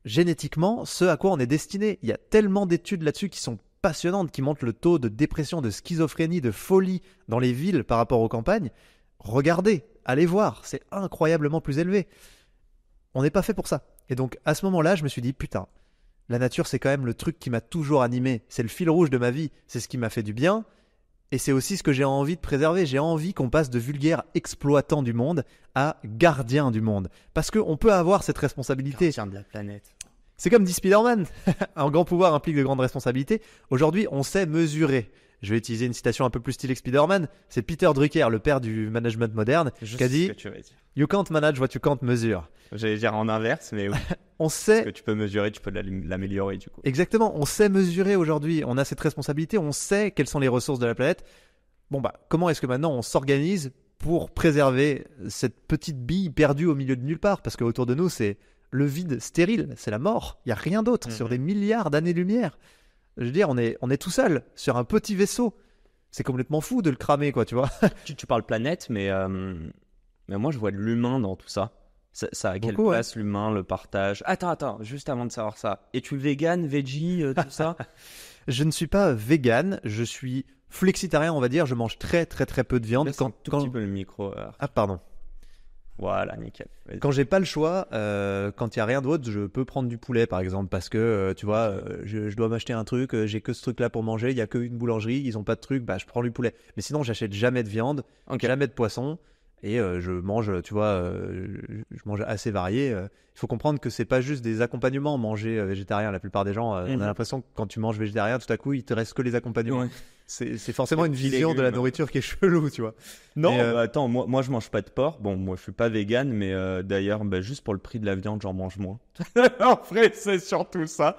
génétiquement ce à quoi on est destiné. Il y a tellement d'études là-dessus qui sont passionnantes, qui montrent le taux de dépression, de schizophrénie, de folie dans les villes par rapport aux campagnes. Regardez, allez voir, c'est incroyablement plus élevé. On n'est pas fait pour ça. Et donc, à ce moment-là, je me suis dit, putain, la nature, c'est quand même le truc qui m'a toujours animé. C'est le fil rouge de ma vie. C'est ce qui m'a fait du bien. Et c'est aussi ce que j'ai envie de préserver. J'ai envie qu'on passe de vulgaire exploitant du monde à gardien du monde. Parce qu'on peut avoir cette responsabilité. Gardien de la planète. C'est comme dit Spider-Man. Un grand pouvoir implique de grandes responsabilités. Aujourd'hui, on sait mesurer. Je vais utiliser une citation un peu plus stylée que Spider-Man. C'est Peter Drucker, le père du management moderne, qui a dit « You can't manage what you can't measure ». J'allais dire en inverse, mais oui. On sait... Ce que tu peux mesurer, tu peux l'améliorer du coup. Exactement, on sait mesurer aujourd'hui. On a cette responsabilité, on sait quelles sont les ressources de la planète. Bon bah, comment est-ce que maintenant on s'organise pour préserver cette petite bille perdue au milieu de nulle part? Parce qu'autour de nous, c'est le vide stérile, c'est la mort. Il n'y a rien d'autre sur des milliards d'années-lumière. Je veux dire, on est tout seul sur un petit vaisseau. C'est complètement fou de le cramer, quoi, tu vois. Tu parles planète, mais moi je vois de l'humain dans tout ça. Ça a quelle place l'humain, le partage? Attends, juste avant de savoir ça. Es-tu vegan, veggie, tout ça? Je ne suis pas vegan, je suis flexitarien, on va dire. Je mange très très très peu de viande. Laisse un tout petit peu le micro. Ah pardon. Voilà, nickel. Vas-y. Quand j'ai pas le choix, quand il y a rien d'autre, je peux prendre du poulet par exemple parce que tu vois, je dois m'acheter un truc, j'ai que ce truc-là pour manger, il y a qu'une boulangerie, ils ont pas de truc, bah je prends du poulet. Mais sinon, j'achète jamais de viande, jamais de poisson et je mange, tu vois, je mange assez varié. Il faut comprendre que c'est pas juste des accompagnements manger végétarien. La plupart des gens, on a l'impression que quand tu manges végétarien, tout à coup, il te reste que les accompagnements. Ouais. C'est forcément une vision de la nourriture qui est chelou, tu vois. Non, attends, moi je mange pas de porc. Bon, moi je suis pas vegan, mais d'ailleurs, juste pour le prix de la viande, j'en mange moins. En vrai, c'est surtout ça.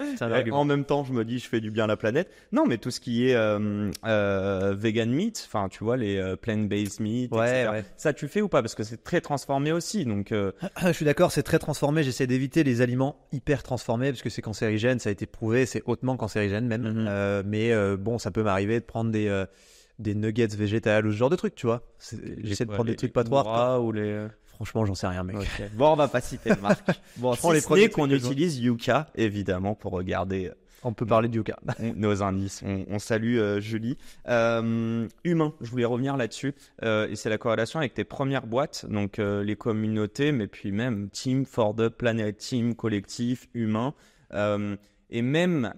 En même temps, je me dis, je fais du bien à la planète. Non, mais tout ce qui est vegan meat, enfin, tu vois, les plant-based meat, etc. Ouais. Ça, tu fais ou pas? Parce que c'est très transformé aussi, donc. Je suis d'accord, c'est très transformé. J'essaie d'éviter les aliments hyper transformés parce que c'est cancérigène, ça a été prouvé, c'est hautement cancérigène même. Mais bon, ça peut m'arriver de prendre des nuggets végétales ou ce genre de trucs, tu vois. J'essaie de prendre des trucs pas trop hard. Ou les... Franchement, j'en sais rien, mec. Okay. Bon, on va pas citer de marque. Bon, je prends les produits qu'on utilise Yuka, évidemment, pour regarder. On peut parler de Yuka. Nos indices. On salue Julie. Humain, je voulais revenir là-dessus. Et c'est la corrélation avec tes premières boîtes, donc les communautés, mais puis même Team for the Planet, Team, collectif, humain. Et même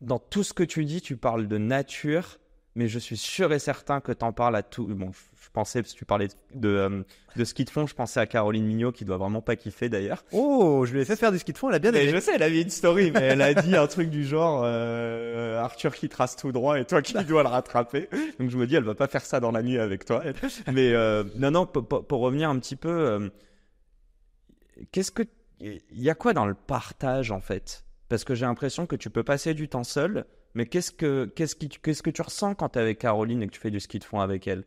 dans tout ce que tu dis, tu parles de nature, mais je suis sûr et certain que tu en parles à tout. Bon, je pensais, parce que tu parlais de ski de fond, je pensais à Caroline Mignot, qui doit vraiment pas kiffer d'ailleurs. Oh, je lui ai fait faire du ski de fond, elle a bien aimé. Je sais, elle avait une story, mais elle a dit un truc du genre Arthur qui trace tout droit et toi qui dois le rattraper. Donc je me dis, elle va pas faire ça dans la nuit avec toi. Mais non, pour revenir un petit peu, il y a quoi dans le partage en fait? Parce que j'ai l'impression que tu peux passer du temps seul, mais qu'est-ce que tu ressens quand tu es avec Caroline et que tu fais du ski de fond avec elle?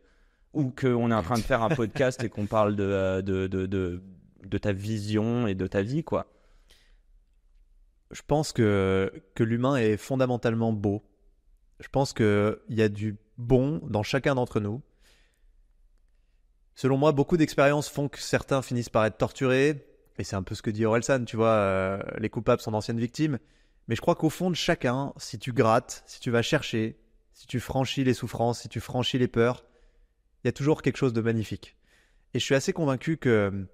Ou qu'on est en train de faire un podcast et qu'on parle de ta vision et de ta vie, quoi. Je pense que l'humain est fondamentalement beau. Je pense qu'il y a du bon dans chacun d'entre nous. Selon moi, beaucoup d'expériences font que certains finissent par être torturés. Et c'est un peu ce que dit Orelsan, tu vois, les coupables sont d'anciennes victimes. Mais je crois qu'au fond de chacun, si tu grattes, si tu vas chercher, si tu franchis les souffrances, si tu franchis les peurs, il y a toujours quelque chose de magnifique. Et je suis assez convaincu que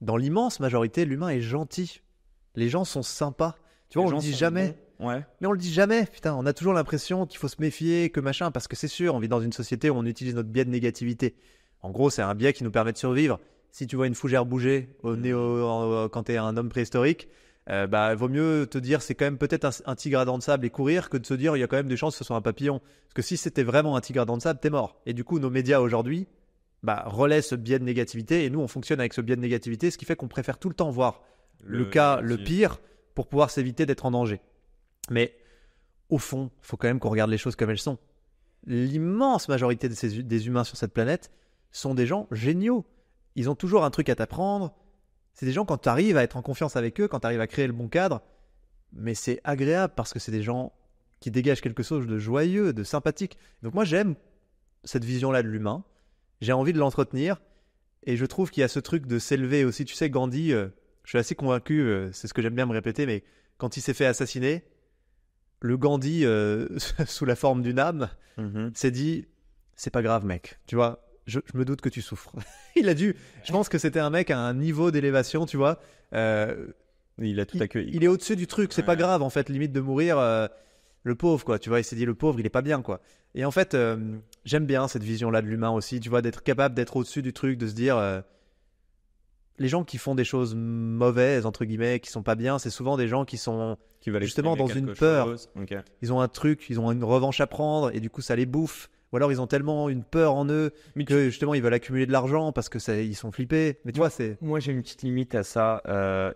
dans l'immense majorité, l'humain est gentil. Les gens sont sympas. Tu vois, on le dit jamais. Bons. Ouais. Mais on le dit jamais, putain. On a toujours l'impression qu'il faut se méfier, que machin, parce que c'est sûr, on vit dans une société où on utilise notre biais de négativité. En gros, c'est un biais qui nous permet de survivre. Si tu vois une fougère bouger quand t'es un homme préhistorique, vaut mieux te dire c'est quand même peut-être un tigre à dents de sable et courir que de se dire il y a quand même des chances que ce soit un papillon. Parce que si c'était vraiment un tigre à dents de sable, t'es mort. Et du coup, nos médias aujourd'hui relaient ce biais de négativité et nous, on fonctionne avec ce biais de négativité, ce qui fait qu'on préfère tout le temps voir le pire pour pouvoir s'éviter d'être en danger. Mais au fond, il faut quand même qu'on regarde les choses comme elles sont. L'immense majorité des humains sur cette planète sont des gens géniaux. Ils ont toujours un truc à t'apprendre. C'est des gens, quand tu arrives à être en confiance avec eux, quand tu arrives à créer le bon cadre, mais c'est agréable parce que c'est des gens qui dégagent quelque chose de joyeux, de sympathique. Donc moi, j'aime cette vision-là de l'humain. J'ai envie de l'entretenir. Et je trouve qu'il y a ce truc de s'élever aussi. Tu sais, Gandhi, je suis assez convaincu, c'est ce que j'aime bien me répéter, mais quand il s'est fait assassiner, le Gandhi, sous la forme d'une âme, s'est dit « c'est pas grave mec, tu vois, je me doute que tu souffres ». Je pense que c'était un mec à un niveau d'élévation, tu vois. Il a tout accueilli. Il est au-dessus du truc, c'est pas grave en fait, limite de mourir, le pauvre quoi, tu vois, il s'est dit le pauvre il est pas bien quoi. Et en fait, j'aime bien cette vision-là de l'humain aussi, tu vois, d'être capable d'être au-dessus du truc, de se dire... les gens qui font des choses mauvaises, entre guillemets, qui sont pas bien, c'est souvent des gens qui sont justement dans une peur. Okay. Ils ont un truc, ils ont une revanche à prendre et du coup ça les bouffe. Ou alors ils ont tellement une peur en eux que justement ils veulent accumuler de l'argent parce que ils sont flippés. Mais tu vois, c'est... Moi j'ai une petite limite à ça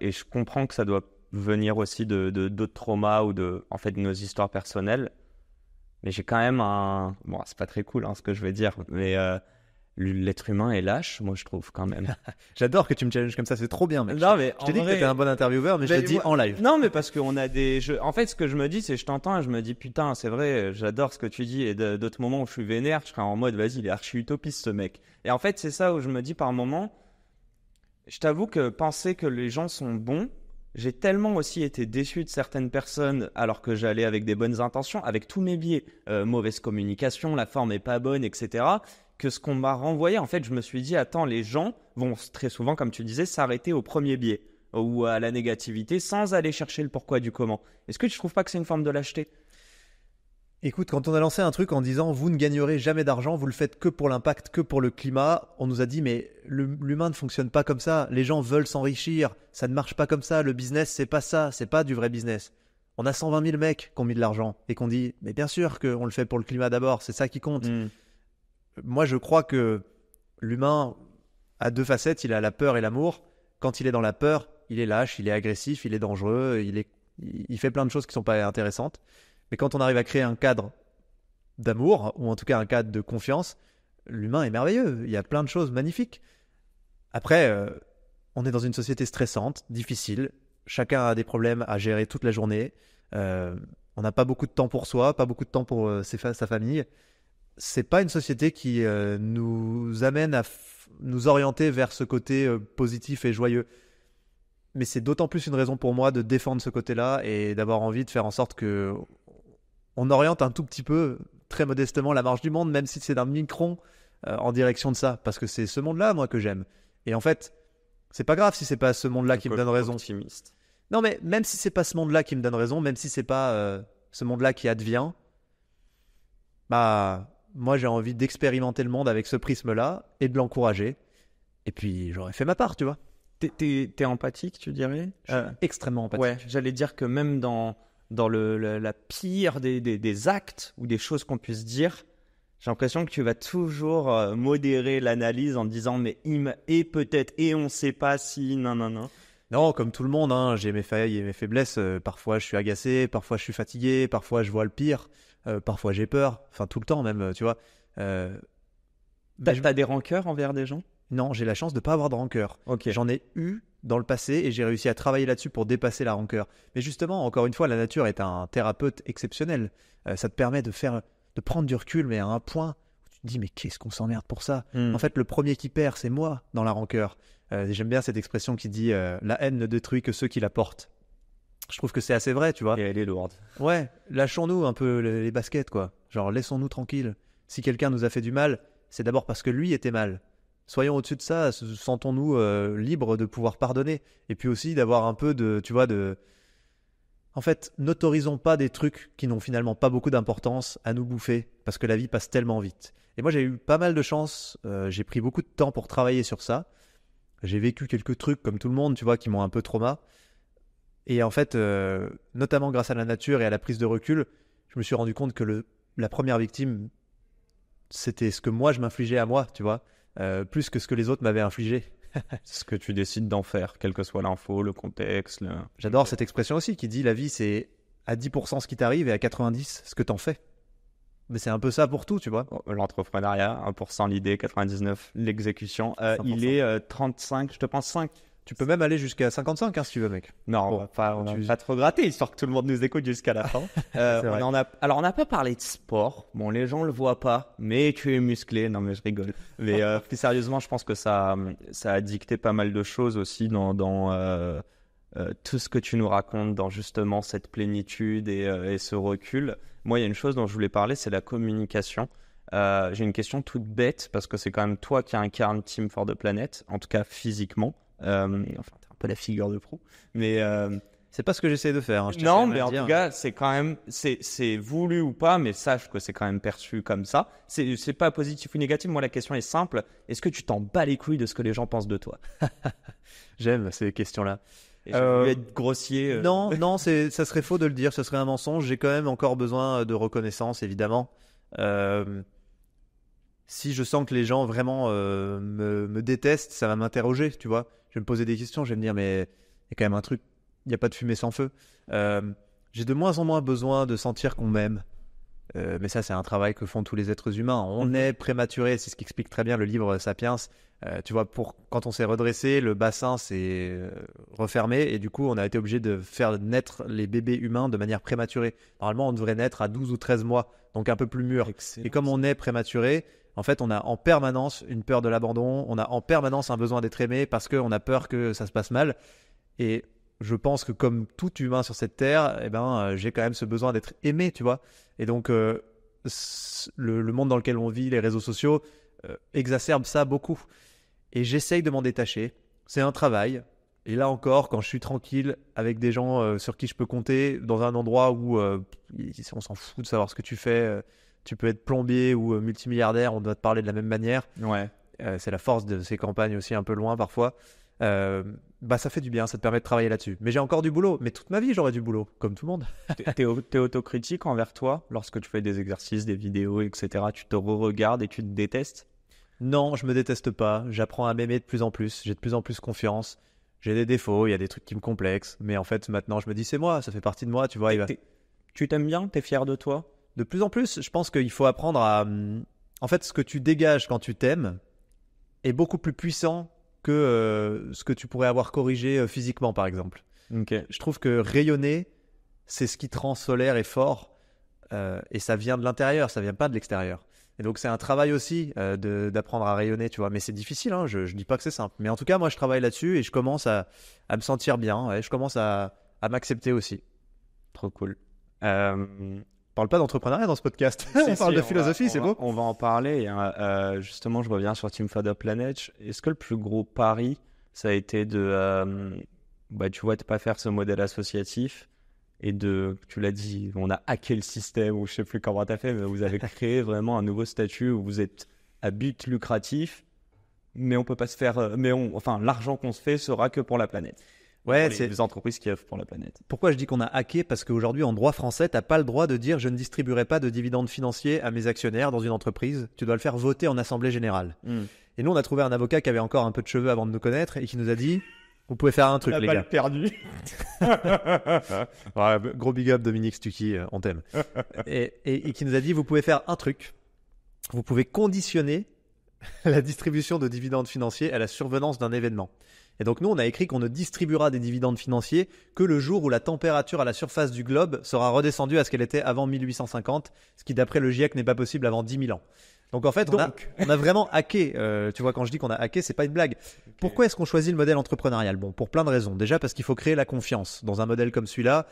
et je comprends que ça doit venir aussi d'autres traumas ou de nos histoires personnelles. Mais j'ai quand même un... Bon, c'est pas très cool ce que je vais dire, mais... l'être humain est lâche, moi je trouve quand même. J'adore que tu me challenges comme ça, c'est trop bien mec. Non, mais je t'ai dit que t'étais un bon intervieweur, mais je te dis en live. Non, mais parce qu'on a des... En fait, ce que je me dis, c'est je t'entends et je me dis putain, c'est vrai, j'adore ce que tu dis. Et d'autres moments où je suis vénère, je serais en mode vas-y, il est archi-utopiste ce mec. Et en fait, c'est ça où je me dis par moment, je t'avoue que penser que les gens sont bons, j'ai tellement aussi été déçu de certaines personnes alors que j'allais avec des bonnes intentions, avec tous mes biais, mauvaise communication, la forme est pas bonne, etc., que ce qu'on m'a renvoyé, en fait, je me suis dit, attends, les gens vont très souvent, comme tu disais, s'arrêter au premier biais ou à la négativité sans aller chercher le pourquoi du comment. Est-ce que tu ne trouves pas que c'est une forme de lâcheté ? Écoute, quand on a lancé un truc en disant vous ne gagnerez jamais d'argent, vous le faites que pour l'impact, que pour le climat, on nous a dit mais l'humain ne fonctionne pas comme ça, les gens veulent s'enrichir, ça ne marche pas comme ça, le business c'est pas ça, c'est pas du vrai business. On a 120 000 mecs qui ont mis de l'argent et qui ont dit mais bien sûr qu'on le fait pour le climat d'abord, c'est ça qui compte. Moi, je crois que l'humain a deux facettes. Il a la peur et l'amour. Quand il est dans la peur, il est lâche, il est agressif, il est dangereux, il fait plein de choses qui ne sont pas intéressantes. Mais quand on arrive à créer un cadre d'amour, ou en tout cas un cadre de confiance, l'humain est merveilleux. Il y a plein de choses magnifiques. Après, on est dans une société stressante, difficile. Chacun a des problèmes à gérer toute la journée. On n'a pas beaucoup de temps pour soi, pas beaucoup de temps pour sa famille. C'est pas une société qui nous amène à nous orienter vers ce côté positif et joyeux. Mais c'est d'autant plus une raison pour moi de défendre ce côté-là et d'avoir envie de faire en sorte que on oriente un tout petit peu, très modestement, la marche du monde, même si c'est d'un micron, en direction de ça. Parce que c'est ce monde-là, moi, que j'aime. Et en fait, c'est pas grave si c'est pas ce monde-là qui me donne raison. Optimiste. Non, mais même si c'est pas ce monde-là qui me donne raison, même si c'est pas ce monde-là qui advient, moi, j'ai envie d'expérimenter le monde avec ce prisme-là et de l'encourager. Et puis, j'aurais fait ma part, tu vois. T'es empathique, tu dirais ? Extrêmement empathique. Ouais, j'allais dire que même dans la pire des actes ou des choses qu'on puisse dire, j'ai l'impression que tu vas toujours modérer l'analyse en disant mais et peut-être, et on sait pas si, non. Non, comme tout le monde, hein, j'ai mes failles et mes faiblesses. Parfois, je suis agacé, parfois, je suis fatigué, parfois, je vois le pire. Parfois j'ai peur, enfin tout le temps même, tu vois. T'as des rancœurs envers des gens ? Non, j'ai la chance de pas avoir de rancœur. Okay. J'en ai eu dans le passé et j'ai réussi à travailler là-dessus pour dépasser la rancœur. Mais justement, encore une fois, la nature est un thérapeute exceptionnel. Ça te permet de prendre du recul, mais à un point où tu te dis mais qu'est-ce qu'on s'emmerde pour ça ? En fait, le premier qui perd, c'est moi dans la rancœur. J'aime bien cette expression qui dit la haine ne détruit que ceux qui la portent. Je trouve que c'est assez vrai, tu vois. Et elle est lourde. Ouais, lâchons-nous un peu les baskets, quoi. Genre, laissons-nous tranquilles. Si quelqu'un nous a fait du mal, c'est d'abord parce que lui était mal. Soyons au-dessus de ça, sentons-nous libres de pouvoir pardonner. Et puis aussi d'avoir un peu de, tu vois, en fait, n'autorisons pas des trucs qui n'ont finalement pas beaucoup d'importance à nous bouffer, parce que la vie passe tellement vite. Et moi, j'ai eu pas mal de chance, j'ai pris beaucoup de temps pour travailler sur ça. J'ai vécu quelques trucs comme tout le monde, tu vois, qui m'ont un peu trauma. Et en fait, notamment grâce à la nature et à la prise de recul, je me suis rendu compte que la première victime, c'était ce que moi je m'infligeais à moi, tu vois, plus que ce que les autres m'avaient infligé. Ce que tu décides d'en faire, quel que soit l'info, le contexte. J'adore cette expression aussi qui dit la vie c'est à 10% ce qui t'arrive et à 90% ce que t'en fais. Mais c'est un peu ça pour tout, tu vois. L'entrepreneuriat, 1% l'idée, 99% l'exécution. Il est 35, je te pense 5. Tu peux même aller jusqu'à 55 si tu veux, mec. Non, on va pas trop gratter, histoire que tout le monde nous écoute jusqu'à la fin. On n'a pas parlé de sport. Bon, les gens le voient pas, mais tu es musclé. Non, mais je rigole. Mais plus sérieusement, je pense que ça a dicté pas mal de choses aussi dans tout ce que tu nous racontes, dans justement cette plénitude et ce recul. Moi, il y a une chose dont je voulais parler, c'est la communication. J'ai une question toute bête, parce que c'est quand même toi qui incarne Team for the Planet, en tout cas physiquement. Enfin, t'es un peu la figure de proue, mais c'est pas ce que j'essaie de faire. Non, mais en tout cas, c'est quand même, c'est voulu ou pas, mais sache que c'est quand même perçu comme ça. C'est pas positif ou négatif. Moi, la question est simple. Est-ce que tu t'en bats les couilles de ce que les gens pensent de toi? J'aime ces questions-là. Et je veux être grossier. Non, ça serait faux de le dire. Ce serait un mensonge. J'ai quand même encore besoin de reconnaissance, évidemment. Si je sens que les gens vraiment me détestent, ça va m'interroger, tu vois. Je vais me poser des questions, je vais me dire, mais il y a quand même un truc, il n'y a pas de fumée sans feu. J'ai de moins en moins besoin de sentir qu'on m'aime. Mais ça, c'est un travail que font tous les êtres humains. On est prématuré, c'est ce qui explique très bien le livre Sapiens. Tu vois, quand on s'est redressé, le bassin s'est refermé et du coup, on a été obligé de faire naître les bébés humains de manière prématurée. Normalement, on devrait naître à 12 ou 13 mois, donc un peu plus mûr. Excellent. Et comme on est prématuré, en fait, on a en permanence une peur de l'abandon, on a en permanence un besoin d'être aimé parce qu'on a peur que ça se passe mal. Et je pense que comme tout humain sur cette terre, j'ai quand même ce besoin d'être aimé, tu vois. Et donc, le monde dans lequel on vit, les réseaux sociaux, exacerbent ça beaucoup. Et j'essaye de m'en détacher. C'est un travail. Et là encore, quand je suis tranquille avec des gens sur qui je peux compter, dans un endroit où on s'en fout de savoir ce que tu fais, tu peux être plombier ou multimilliardaire, on doit te parler de la même manière. Ouais. C'est la force de ces campagnes aussi un peu loin parfois. Ça fait du bien, ça te permet de travailler là-dessus. Mais j'ai encore du boulot. Mais toute ma vie, j'aurai du boulot, comme tout le monde. T'es autocritique envers toi lorsque tu fais des exercices, des vidéos, etc. Tu te re-regardes et tu te détestes? Non, je me déteste pas. J'apprends à m'aimer de plus en plus. J'ai de plus en plus confiance. J'ai des défauts, il y a des trucs qui me complexent. Mais en fait, maintenant, je me dis, c'est moi, ça fait partie de moi, tu vois. Tu t'aimes bien? T'es fier de toi? De plus en plus, je pense qu'il faut apprendre à... En fait, ce que tu dégages quand tu t'aimes est beaucoup plus puissant que ce que tu pourrais avoir corrigé physiquement, par exemple. Okay. Je trouve que rayonner, c'est ce qui te rend solaire et fort. Et ça vient de l'intérieur, ça vient pas de l'extérieur. Et donc, c'est un travail aussi d'apprendre à rayonner, tu vois. Mais c'est difficile, hein, je dis pas que c'est simple. Mais en tout cas, moi, je travaille là-dessus et je commence à me sentir bien. Et je commence à m'accepter aussi. Trop cool. On parle pas d'entrepreneuriat dans ce podcast. On parle de philosophie, c'est beau. On va en parler. Justement, je reviens sur Team for the Planet. Est-ce que le plus gros pari, ça a été de, tu vois, de pas faire ce modèle associatif et tu l'as dit, on a hacké le système ou je sais plus comment tu as fait, mais vous avez créé vraiment un nouveau statut où vous êtes à but lucratif, mais on peut pas se faire, l'argent qu'on se fait sera que pour la planète. Ouais, c'est les entreprises qui œuvrent pour la planète. Pourquoi je dis qu'on a hacké? Parce qu'aujourd'hui, en droit français, tu n'as pas le droit de dire je ne distribuerai pas de dividendes financiers à mes actionnaires dans une entreprise. Tu dois le faire voter en assemblée générale. Et nous, on a trouvé un avocat qui avait encore un peu de cheveux avant de nous connaître et qui nous a dit vous pouvez faire un truc, les gars. Perdu. Ouais, gros big up, Dominique Stucki, on t'aime. et qui nous a dit vous pouvez faire un truc. Vous pouvez conditionner la distribution de dividendes financiers à la survenance d'un événement. Et donc nous, on a écrit qu'on ne distribuera des dividendes financiers que le jour où la température à la surface du globe sera redescendue à ce qu'elle était avant 1850, ce qui d'après le GIEC n'est pas possible avant 10 000 ans. Donc en fait, on a vraiment hacké. Tu vois, quand je dis qu'on a hacké, c'est pas une blague. Okay. Pourquoi est-ce qu'on choisit le modèle entrepreneurial ? Bon, pour plein de raisons. Déjà parce qu'il faut créer la confiance. Dans un modèle comme celui-là,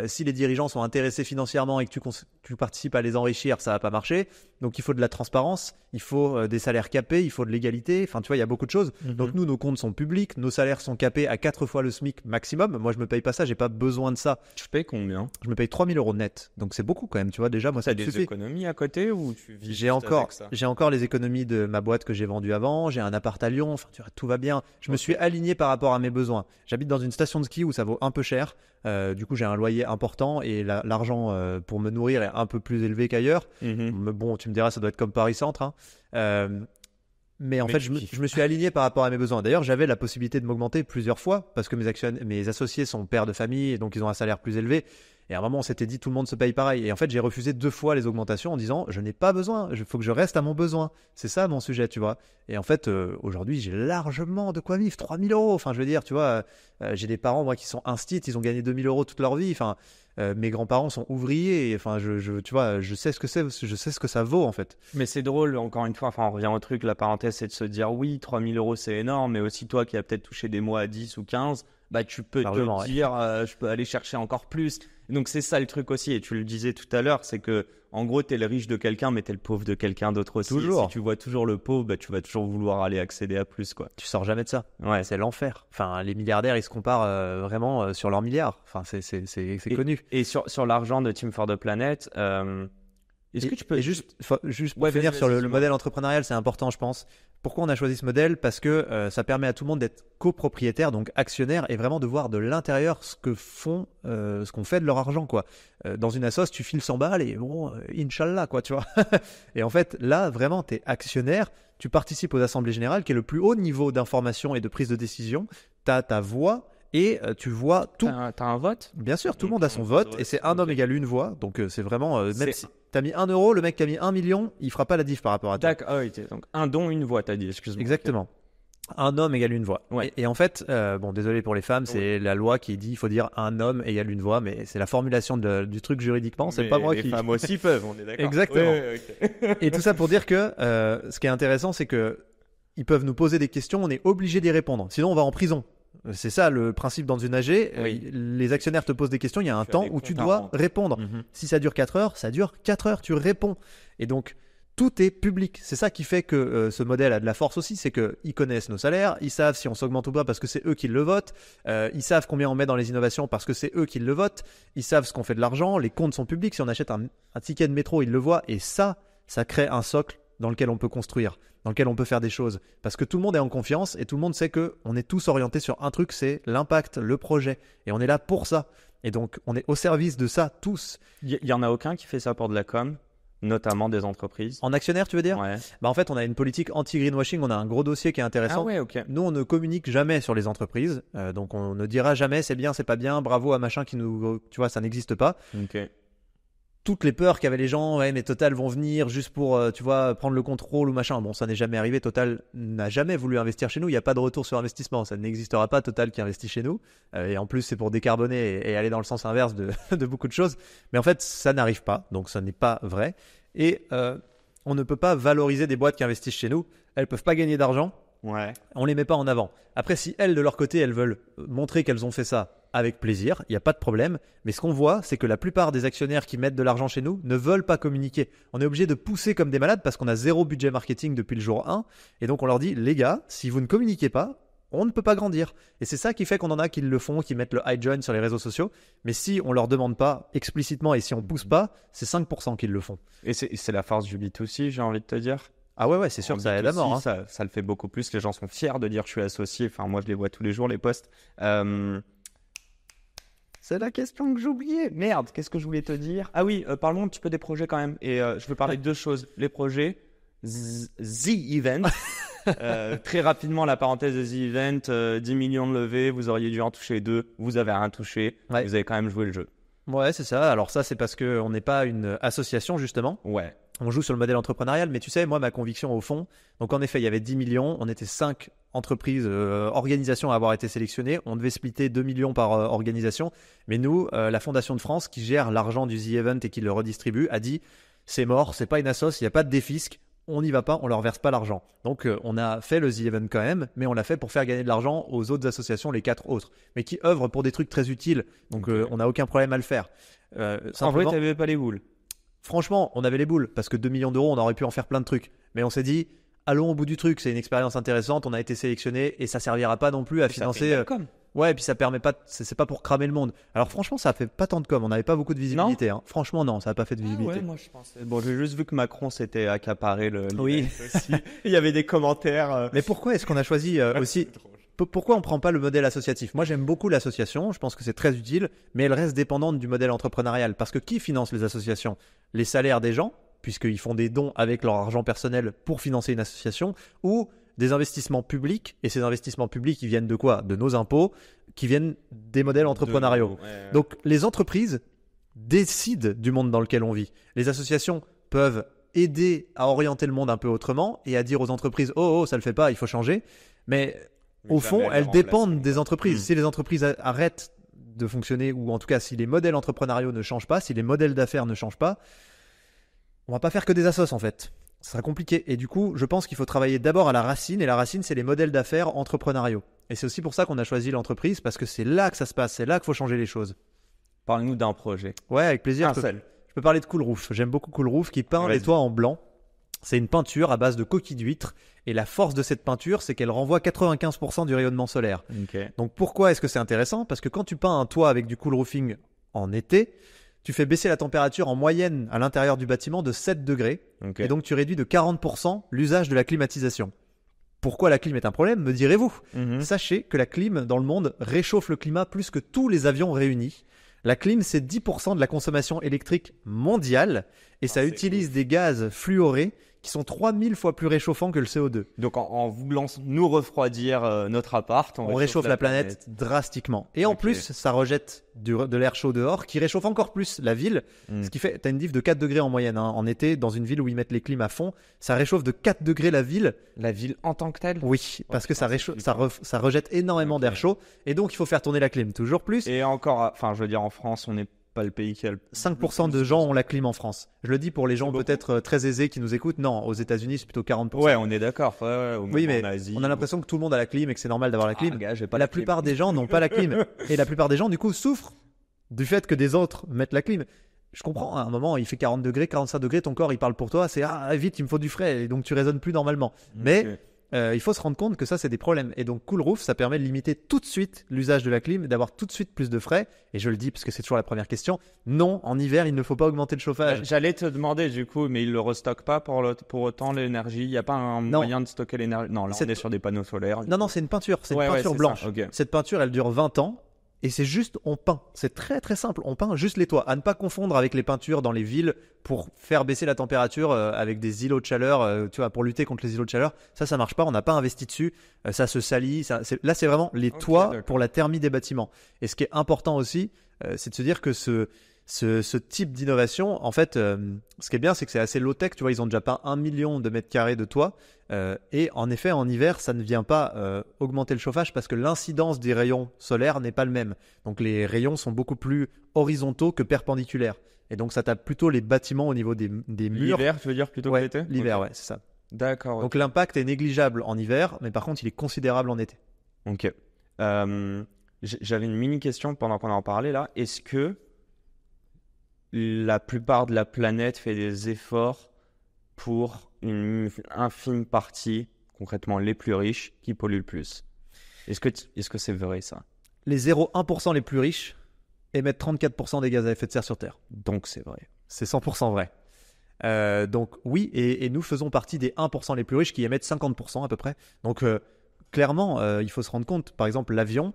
si les dirigeants sont intéressés financièrement et que tu participes à les enrichir, ça va pas marcher. Donc il faut de la transparence, il faut des salaires capés, il faut de l'égalité. Enfin, tu vois, il y a beaucoup de choses. Donc nous, nos comptes sont publics, nos salaires sont capés à 4 fois le SMIC maximum. Moi, je me paye pas ça, j'ai pas besoin de ça. Tu payes combien ? Je me paye 3 000 € net. Donc c'est beaucoup quand même, tu vois. Déjà, moi, ça me suffit. T'as des économies à côté ou tu vis J'ai encore les économies de ma boîte que j'ai vendue avant. J'ai un appart à Lyon. Enfin, tu vois, tout va bien. Je me suis aligné par rapport à mes besoins. J'habite dans une station de ski où ça vaut un peu cher. Du coup, j'ai un loyer important et l'argent pour me nourrir est un peu plus élevé qu'ailleurs. Mais bon, tu me diras, ça doit être comme Paris-Centre. Mais en fait, je me suis aligné par rapport à mes besoins. D'ailleurs, j'avais la possibilité de m'augmenter plusieurs fois parce que mes associés sont pères de famille et donc ils ont un salaire plus élevé. Et à un moment, on s'était dit tout le monde se paye pareil. Et en fait, j'ai refusé 2 fois les augmentations en disant je n'ai pas besoin, il faut que je reste à mon besoin. C'est ça mon sujet, tu vois. Et en fait, aujourd'hui, j'ai largement de quoi vivre. 3 000 €. Enfin, je veux dire, tu vois, j'ai des parents moi qui sont instits, ils ont gagné 2 000 € toute leur vie. Enfin, mes grands-parents sont ouvriers. Enfin, tu vois, je sais ce que c'est, je sais ce que ça vaut en fait. Mais c'est drôle, encore une fois. Enfin, on revient au truc. La parenthèse, c'est de se dire oui, 3 000 € c'est énorme, mais aussi toi qui as peut-être touché des mois à 10 ou 15, bah tu peux te dire je peux aller chercher encore plus. Donc c'est ça le truc aussi, et tu le disais tout à l'heure, c'est que en gros t'es le riche de quelqu'un mais t'es le pauvre de quelqu'un d'autre aussi. Toujours. Si tu vois toujours le pauvre, bah tu vas toujours vouloir aller accéder à plus quoi. Tu sors jamais de ça. Ouais, c'est l'enfer. Enfin, les milliardaires ils se comparent vraiment sur leurs milliards. Enfin c'est connu. Et sur l'argent de Team for the Planet, est-ce que tu peux juste pour finir sur le modèle entrepreneurial, c'est important je pense. Pourquoi on a choisi ce modèle ? Parce que ça permet à tout le monde d'être copropriétaire, donc actionnaire, et vraiment de voir de l'intérieur ce qu'on fait de leur argent, quoi. Dans une assoce, tu files 100 balles et bon, Inch'Allah, quoi, tu vois. Et en fait, là, vraiment, tu es actionnaire, tu participes aux assemblées générales, qui est le plus haut niveau d'information et de prise de décision. Tu as ta voix. Et tu vois tout. T'as un vote ? Bien sûr, tout le monde a son vote et c'est un homme égale une voix. Donc c'est vraiment, même si t'as mis 1 €, le mec qui a mis 1 million, il fera pas la diff par rapport à toi. D'accord, donc un don, une voix, t'as dit, excuse-moi. Exactement. Un homme égale une voix. Ouais. Et en fait, bon, désolé pour les femmes, c'est la loi qui dit il faut dire un homme égale une voix, mais c'est la formulation du truc juridiquement, c'est pas moi qui. Les femmes aussi peuvent, on est d'accord. Exactement. Okay. Et tout ça pour dire que ce qui est intéressant, c'est que ils peuvent nous poser des questions, on est obligé d'y répondre. Sinon, on va en prison. C'est ça le principe dans une AG. Oui. Les actionnaires te posent des questions, il y a un temps où tu dois répondre. Si ça dure 4 heures, ça dure 4 heures, tu réponds. Et donc, tout est public. C'est ça qui fait que ce modèle a de la force aussi, c'est qu'ils connaissent nos salaires, ils savent si on s'augmente ou pas parce que c'est eux qui le votent, ils savent combien on met dans les innovations parce que c'est eux qui le votent, ils savent ce qu'on fait de l'argent, les comptes sont publics, si on achète un ticket de métro, ils le voient, et ça crée un socle dans lequel on peut construire, dans lequel on peut faire des choses. Parce que tout le monde est en confiance et tout le monde sait qu'on est tous orientés sur un truc, c'est l'impact, le projet. Et on est là pour ça. Et donc, on est au service de ça, tous. Il n'y en a aucun qui fait ça pour de la com, notamment des entreprises. En actionnaire, tu veux dire ? Ouais. En fait, on a une politique anti-greenwashing, on a un gros dossier qui est intéressant. Ah ouais, ok. Nous, on ne communique jamais sur les entreprises. Donc, on ne dira jamais c'est bien, c'est pas bien, bravo à machin qui nous... Tu vois, ça n'existe pas. Ok. Toutes les peurs qu'avaient les gens, ouais, mais Total vont venir juste pour, tu vois, prendre le contrôle ou machin. Bon, ça n'est jamais arrivé. Total n'a jamais voulu investir chez nous. Il n'y a pas de retour sur investissement. Ça n'existera pas, Total qui investit chez nous. Et en plus, c'est pour décarboner et aller dans le sens inverse de beaucoup de choses. Mais en fait, ça n'arrive pas. Donc, ça n'est pas vrai. Et on ne peut pas valoriser des boîtes qui investissent chez nous. Elles ne peuvent pas gagner d'argent. Ouais. On les met pas en avant. Après, si elles, de leur côté, elles veulent montrer qu'elles ont fait ça avec plaisir, il n'y a pas de problème. Mais ce qu'on voit, c'est que la plupart des actionnaires qui mettent de l'argent chez nous ne veulent pas communiquer. On est obligé de pousser comme des malades parce qu'on a 0 budget marketing depuis le jour 1. Et donc, on leur dit, les gars, si vous ne communiquez pas, on ne peut pas grandir. Et c'est ça qui fait qu'on en a qui le font, qui mettent le high join sur les réseaux sociaux. Mais si on leur demande pas explicitement et si on pousse pas, c'est 5% qui le font. Et c'est la force du B2C, j'ai envie de te dire. Ah ouais, c'est sûr que ça aide à mort. Hein. Ça le fait beaucoup plus. Les gens sont fiers de dire je suis associé. Enfin, moi, je les vois tous les jours, les posts. C'est la question que j'oubliais. Merde, qu'est-ce que je voulais te dire ? Ah oui, parlons un petit peu des projets quand même. Et je veux parler de 2 choses. Les projets, The Event. Très rapidement, la parenthèse de The Event, 10 millions de levées, vous auriez dû en toucher 2. Vous avez rien touché. Ouais. Vous avez quand même joué le jeu. Ouais, c'est ça. Alors ça, c'est parce qu'on n'est pas une association, justement. Ouais. On joue sur le modèle entrepreneurial, mais tu sais, moi, ma conviction au fond, donc en effet, il y avait 10 millions, on était 5 entreprises, organisations à avoir été sélectionnées, on devait splitter 2 millions par organisation, mais nous, la Fondation de France, qui gère l'argent du The Event et qui le redistribue, a dit, c'est mort, c'est pas une assoce, il n'y a pas de défisque, on n'y va pas, on leur verse pas l'argent. Donc on a fait le The Event quand même, mais on l'a fait pour faire gagner de l'argent aux autres associations, les 4 autres, mais qui œuvrent pour des trucs très utiles. Donc on n'a aucun problème à le faire. En vrai, t'avais pas les boules. Franchement, on avait les boules parce que 2 millions d'euros, on aurait pu en faire plein de trucs. Mais on s'est dit, allons au bout du truc, c'est une expérience intéressante, on a été sélectionné et ça servira pas non plus à financer. Ouais, et puis ça permet pas, c'est pas pour cramer le monde. Alors franchement, ça fait pas tant de com, on n'avait pas beaucoup de visibilité. Hein. Franchement, non, ça a pas fait de visibilité. Ouais, moi je pensais. Bon, j'ai juste vu que Macron s'était accaparé le. Oui. Aussi. Il y avait des commentaires. Mais pourquoi est-ce qu'on a choisi aussi pourquoi on prend pas le modèle associatif? Moi, j'aime beaucoup l'association, je pense que c'est très utile, mais elle reste dépendante du modèle entrepreneurial. Parce que qui finance les associations? Les salaires des gens, puisqu'ils font des dons avec leur argent personnel pour financer une association, ou des investissements publics, et ces investissements publics, ils viennent de quoi? De nos impôts, qui viennent des modèles entrepreneuriaux. Ouais. Donc, les entreprises décident du monde dans lequel on vit. Les associations peuvent aider à orienter le monde un peu autrement et à dire aux entreprises « Oh, ça le fait pas, il faut changer ». Mais au fond, elles dépendent des entreprises. Si les entreprises arrêtent de fonctionner, ou en tout cas si les modèles entrepreneuriaux ne changent pas, si les modèles d'affaires ne changent pas, on va pas faire que des assos en fait. Ça sera compliqué. Et du coup, je pense qu'il faut travailler d'abord à la racine. Et la racine, c'est les modèles d'affaires entrepreneuriaux. Et c'est aussi pour ça qu'on a choisi l'entreprise, parce que c'est là que ça se passe. C'est là qu'il faut changer les choses. Parle-nous d'un projet. Ouais, avec plaisir. Je peux parler de Cool Roof. J'aime beaucoup Cool Roof qui peint les toits en blanc. C'est une peinture à base de coquilles d'huîtres. Et la force de cette peinture, c'est qu'elle renvoie 95% du rayonnement solaire. Okay. Donc pourquoi est-ce que c'est intéressant? Parce que quand tu peins un toit avec du cool roofing en été, tu fais baisser la température en moyenne à l'intérieur du bâtiment de 7 degrés. Okay. Et donc tu réduis de 40% l'usage de la climatisation. Pourquoi la clim est un problème, me direz-vous? Sachez que la clim dans le monde réchauffe le climat plus que tous les avions réunis. La clim, c'est 10% de la consommation électrique mondiale et ça utilise des gaz fluorés qui sont 3000 fois plus réchauffants que le CO2. Donc en voulant nous refroidir notre appart, on réchauffe la planète drastiquement. Et en plus, ça rejette de l'air chaud dehors qui réchauffe encore plus la ville. Ce qui fait, tu as une diff de 4 degrés en moyenne. En été, dans une ville où ils mettent les clims à fond, ça réchauffe de 4 degrés la ville. La ville en tant que telle? Oui, parce que ça rejette énormément d'air chaud. Et donc, il faut faire tourner la clim toujours plus. Et encore, enfin, je veux dire, en France, on n'est pas le pays qui a le 5% de gens ont la clim en France. Je le dis pour les gens peut-être très aisés qui nous écoutent. Non, aux États-Unis, c'est plutôt 40%. Ouais, on est d'accord. Oui, mais en Asie, on a l'impression que tout le monde a la clim et que c'est normal d'avoir la clim. La plupart des gens n'ont pas la clim. Et la plupart des gens, du coup, souffrent du fait que des autres mettent la clim. Je comprends, à un moment, il fait 40 degrés, 45 degrés, ton corps, il parle pour toi. C'est vite, il me faut du frais. Et donc, tu raisonnes plus normalement. Mais il faut se rendre compte que ça, c'est des problèmes. Et donc, Cool Roof, ça permet de limiter tout de suite l'usage de la clim, d'avoir tout de suite plus de frais. Et je le dis parce que c'est toujours la première question. Non, en hiver, il ne faut pas augmenter le chauffage. J'allais te demander du coup, mais il le restockent pas pour autant l'énergie. Il n'y a pas un moyen de stocker l'énergie. Non, là, on est sur des panneaux solaires. Non, c'est une peinture. C'est une peinture blanche. Okay. Cette peinture, elle dure 20 ans. Et c'est juste, on peint. C'est très très simple. On peint juste les toits. À ne pas confondre avec les peintures dans les villes pour faire baisser la température avec des îlots de chaleur, tu vois, pour lutter contre les îlots de chaleur. Ça marche pas. On n'a pas investi dessus. Ça se salit. Là, c'est vraiment les toits pour la thermie des bâtiments. Et ce qui est important aussi, c'est de se dire que ce type d'innovation, en fait, ce qui est bien, c'est que c'est assez low-tech. Tu vois, ils ont déjà peint 1 million de mètres carrés de toit. Et en effet, en hiver, ça ne vient pas augmenter le chauffage parce que l'incidence des rayons solaires n'est pas le même. Donc, les rayons sont beaucoup plus horizontaux que perpendiculaires. Et donc, ça tape plutôt les bâtiments au niveau des murs. L'hiver, tu veux dire plutôt que l'été? L'hiver, ouais, c'est ça. D'accord. Donc, l'impact est négligeable en hiver, mais par contre, il est considérable en été. Ok. J'avais une mini-question pendant qu'on en parlait là. Est-ce que la plupart de la planète fait des efforts pour une infime partie, concrètement les plus riches, qui polluent le plus? Est-ce que c'est vrai ça? Les 0,1% les plus riches émettent 34% des gaz à effet de serre sur Terre. Donc c'est vrai. C'est 100% vrai. Donc oui, et nous faisons partie des 1% les plus riches qui émettent 50% à peu près. Donc clairement, il faut se rendre compte, par exemple l'avion,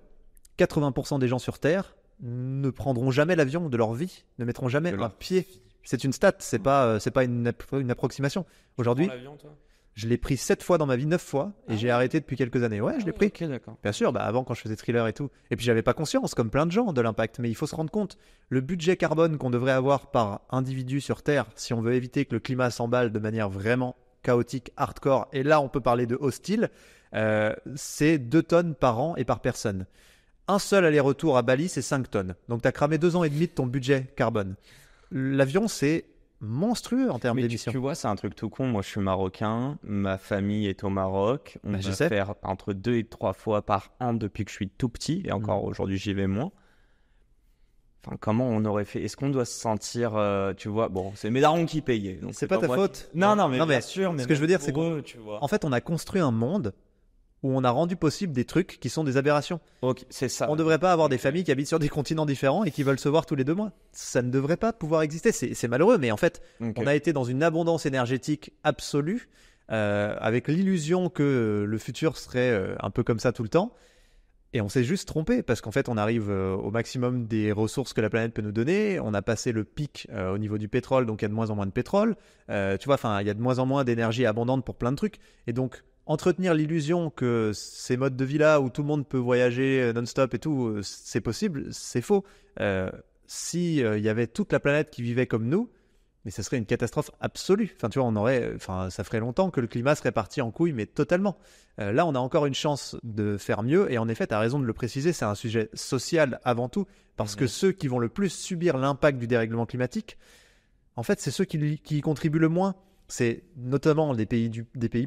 80% des gens sur Terre ne prendront jamais l'avion de leur vie, ne mettront jamais un pied. C'est une stat, c'est pas une approximation. Aujourd'hui, je l'ai pris 7 fois dans ma vie, 9 fois, et j'ai arrêté depuis quelques années. Ouais, je l'ai pris. Okay, d'accord. Bien sûr, avant quand je faisais thriller et tout. Et puis j'avais pas conscience, comme plein de gens, de l'impact. Mais il faut se rendre compte, le budget carbone qu'on devrait avoir par individu sur Terre, si on veut éviter que le climat s'emballe de manière vraiment chaotique, hardcore, et là on peut parler de hostile, c'est 2 tonnes par an et par personne. Un seul aller-retour à Bali, c'est 5 tonnes. Donc, tu as cramé 2 ans et demi de ton budget carbone. L'avion, c'est monstrueux en termes Mais d'émissions. tu vois, c'est un truc tout con. Moi, je suis marocain. Ma famille est au Maroc. On Je va sais. faire entre 2 et 3 fois par an depuis que je suis tout petit. Et encore aujourd'hui, j'y vais moins. Enfin, comment on aurait fait? Est-ce qu'on doit se sentir, tu vois, bon, c'est mes darons qui payaient. Donc C'est pas ta moi faute. Non, non, mais Non, bien mais sûr. Mais ce que je veux dire, c'est pour eux, tu vois. En fait, on a construit un monde où on a rendu possible des trucs qui sont des aberrations. Ok, c'est ça. On ne devrait pas avoir des familles qui habitent sur des continents différents et qui veulent se voir tous les 2 mois. Ça ne devrait pas pouvoir exister. C'est malheureux, mais en fait, Ok. on a été dans une abondance énergétique absolue, avec l'illusion que le futur serait un peu comme ça tout le temps. Et on s'est juste trompé parce qu'en fait, on arrive au maximum des ressources que la planète peut nous donner. On a passé le pic au niveau du pétrole, donc il y a de moins en moins de pétrole. Tu vois, enfin, il y a de moins en moins d'énergie abondante pour plein de trucs. Et donc, entretenir l'illusion que ces modes de vie-là où tout le monde peut voyager non-stop et tout, c'est possible, c'est faux. Si il y avait toute la planète qui vivait comme nous, mais ça serait une catastrophe absolue. Enfin, tu vois, ça ferait longtemps que le climat serait parti en couille, mais totalement. Là, on a encore une chance de faire mieux. Et en effet, tu as raison de le préciser, c'est un sujet social avant tout, parce que ceux qui vont le plus subir l'impact du dérèglement climatique, en fait, c'est ceux qui y contribuent le moins. C'est notamment des pays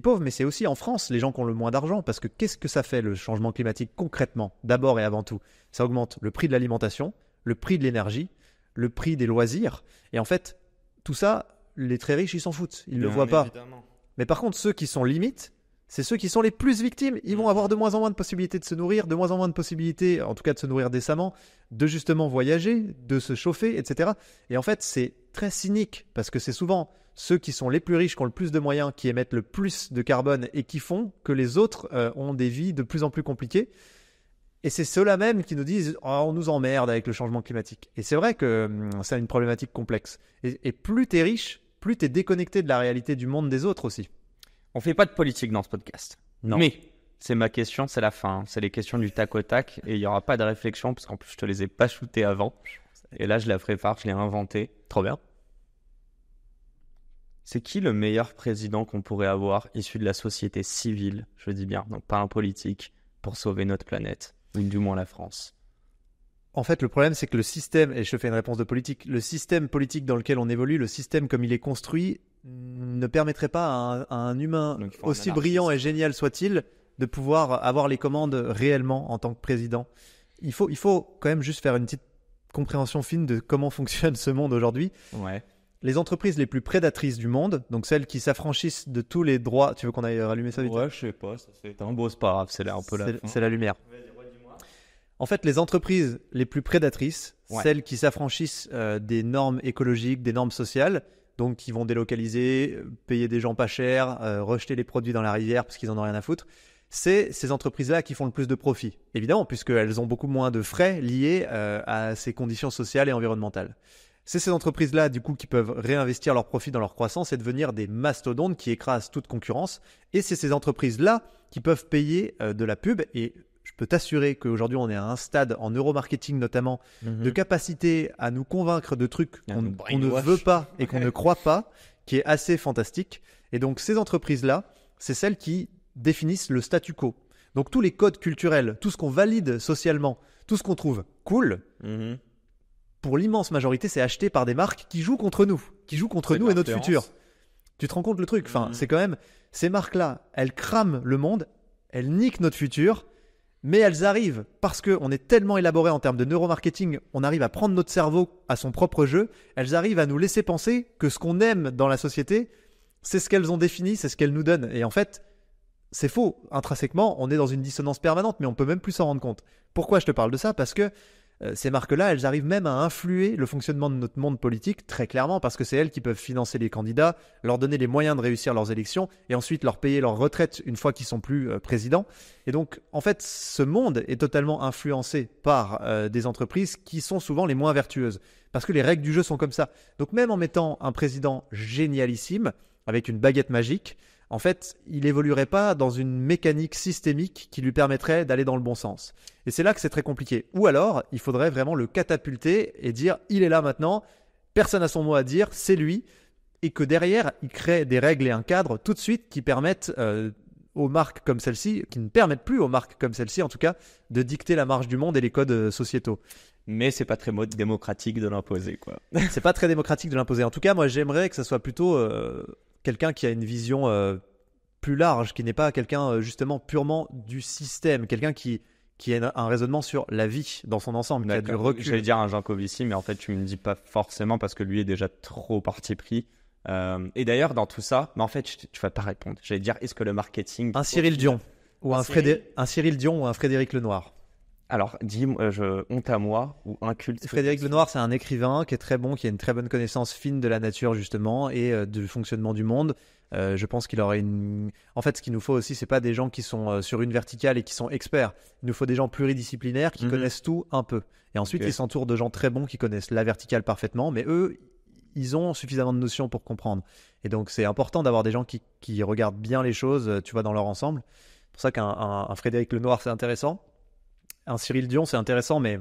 pauvres, mais c'est aussi en France les gens qui ont le moins d'argent. Parce que qu'est-ce que ça fait le changement climatique concrètement? D'abord et avant tout, ça augmente le prix de l'alimentation, le prix de l'énergie, le prix des loisirs. Et en fait, tout ça, les très riches, ils s'en foutent. Ils ne le voient pas. Évidemment. Mais par contre, ceux qui sont limites, c'est ceux qui sont les plus victimes. Ils vont avoir de moins en moins de possibilités de se nourrir, de moins en moins de possibilités, en tout cas de se nourrir décemment, de justement voyager, de se chauffer, etc. Et en fait, c'est très cynique parce que c'est souvent ceux qui sont les plus riches, qui ont le plus de moyens, qui émettent le plus de carbone et qui font que les autres ont des vies de plus en plus compliquées. Et c'est ceux-là même qui nous disent « Oh, on nous emmerde avec le changement climatique ». Et c'est vrai que c'est une problématique complexe. Et plus t'es riche, plus t'es déconnecté de la réalité du monde des autres aussi. On fait pas de politique dans ce podcast. Non. Mais c'est ma question, c'est la fin. C'est les questions du tac au tac. Et il n'y aura pas de réflexion parce qu'en plus, je te les ai pas shootées avant. Et là, je la prépare, je l'ai inventée. Trop bien. C'est qui le meilleur président qu'on pourrait avoir issu de la société civile, je dis bien, donc pas un politique, pour sauver notre planète, ou du moins la France? En fait, le problème, c'est que le système, et je te fais une réponse de politique, le système politique dans lequel on évolue, le système comme il est construit, ne permettrait pas à un humain, Donc, il faut un aussi anarchiste. brillant et génial soit-il, de pouvoir avoir les commandes réellement en tant que président. Il faut quand même juste faire une petite compréhension fine de comment fonctionne ce monde aujourd'hui. Ouais. Les entreprises les plus prédatrices du monde, donc celles qui s'affranchissent de tous les droits. Tu veux qu'on aille rallumer ça vite? Ouais, je sais pas, ça fait un beau, c'est pas grave, c'est là un peu la fin. C'est la lumière. En fait, les entreprises les plus prédatrices, Ouais. celles qui s'affranchissent des normes écologiques, des normes sociales, donc qui vont délocaliser, payer des gens pas chers, rejeter les produits dans la rivière parce qu'ils en ont rien à foutre, c'est ces entreprises-là qui font le plus de profit. Évidemment, puisqu'elles ont beaucoup moins de frais liés à ces conditions sociales et environnementales. C'est ces entreprises-là, du coup, qui peuvent réinvestir leurs profits dans leur croissance et devenir des mastodontes qui écrasent toute concurrence. Et c'est ces entreprises-là qui peuvent payer de la pub. Et je peux t'assurer qu'aujourd'hui, on est à un stade, en neuromarketing notamment, de capacité à nous convaincre de trucs À qu'on nous qu'on ne brainwash. veut pas et qu'on ne croit pas, qui est assez fantastique. Et donc, ces entreprises-là, c'est celles qui définissent le statu quo. Donc, tous les codes culturels, tout ce qu'on valide socialement, tout ce qu'on trouve cool, Mhm. pour l'immense majorité, c'est acheté par des marques qui jouent contre nous, C'est de et notre l'influence. futur. Tu te rends compte le truc? Enfin, c'est quand même ces marques-là, elles crament le monde, elles niquent notre futur, mais elles arrivent parce que on est tellement élaboré en termes de neuromarketing, on arrive à prendre notre cerveau à son propre jeu. Elles arrivent à nous laisser penser que ce qu'on aime dans la société, c'est ce qu'elles ont défini, c'est ce qu'elles nous donnent. Et en fait, c'est faux. Intrinsèquement, on est dans une dissonance permanente, mais on peut même plus s'en rendre compte. Pourquoi je te parle de ça? Parce que ces marques-là, elles arrivent même à influer le fonctionnement de notre monde politique très clairement parce que c'est elles qui peuvent financer les candidats, leur donner les moyens de réussir leurs élections et ensuite leur payer leur retraite une fois qu'ils sont plus présidents. Et donc, en fait, ce monde est totalement influencé par des entreprises qui sont souvent les moins vertueuses parce que les règles du jeu sont comme ça. Donc, même en mettant un président génialissime avec une baguette magique, en fait, il évoluerait pas dans une mécanique systémique qui lui permettrait d'aller dans le bon sens. Et c'est là que c'est très compliqué. Ou alors, il faudrait vraiment le catapulter et dire il est là maintenant, personne n'a son mot à dire, c'est lui, et que derrière, il crée des règles et un cadre tout de suite qui permettent aux marques comme celle-ci, qui ne permettent plus aux marques comme celle-ci, en tout cas, de dicter la marche du monde et les codes sociétaux. Mais c'est pas très démocratique de l'imposer, quoi. C'est pas très démocratique de l'imposer. En tout cas, moi, j'aimerais que ça soit plutôt quelqu'un qui a une vision plus large, qui n'est pas quelqu'un justement purement du système, quelqu'un qui a un raisonnement sur la vie dans son ensemble, qui a du recul. J'allais dire un Jean Covici, mais en fait, tu me dis pas forcément parce que lui est déjà trop parti pris. Et d'ailleurs, dans tout ça, mais en fait, tu vas pas répondre. J'allais dire, est-ce que le marketing... Un Cyril Dion ou un Cyril Dion ou un Frédéric Lenoir. Alors, dis-moi, honte à moi ou un culte. Frédéric Lenoir, c'est un écrivain qui est très bon, qui a une très bonne connaissance fine de la nature justement et du fonctionnement du monde. Je pense qu'il aurait une... En fait, ce qu'il nous faut aussi, c'est pas des gens qui sont sur une verticale et qui sont experts. Il nous faut des gens pluridisciplinaires qui connaissent tout un peu. Et ensuite, ils s'entourent de gens très bons qui connaissent la verticale parfaitement, mais eux, ils ont suffisamment de notions pour comprendre. Et donc, c'est important d'avoir des gens qui regardent bien les choses, tu vois, dans leur ensemble. C'est pour ça qu'un Frédéric Lenoir, c'est intéressant. Un Cyril Dion, c'est intéressant, mais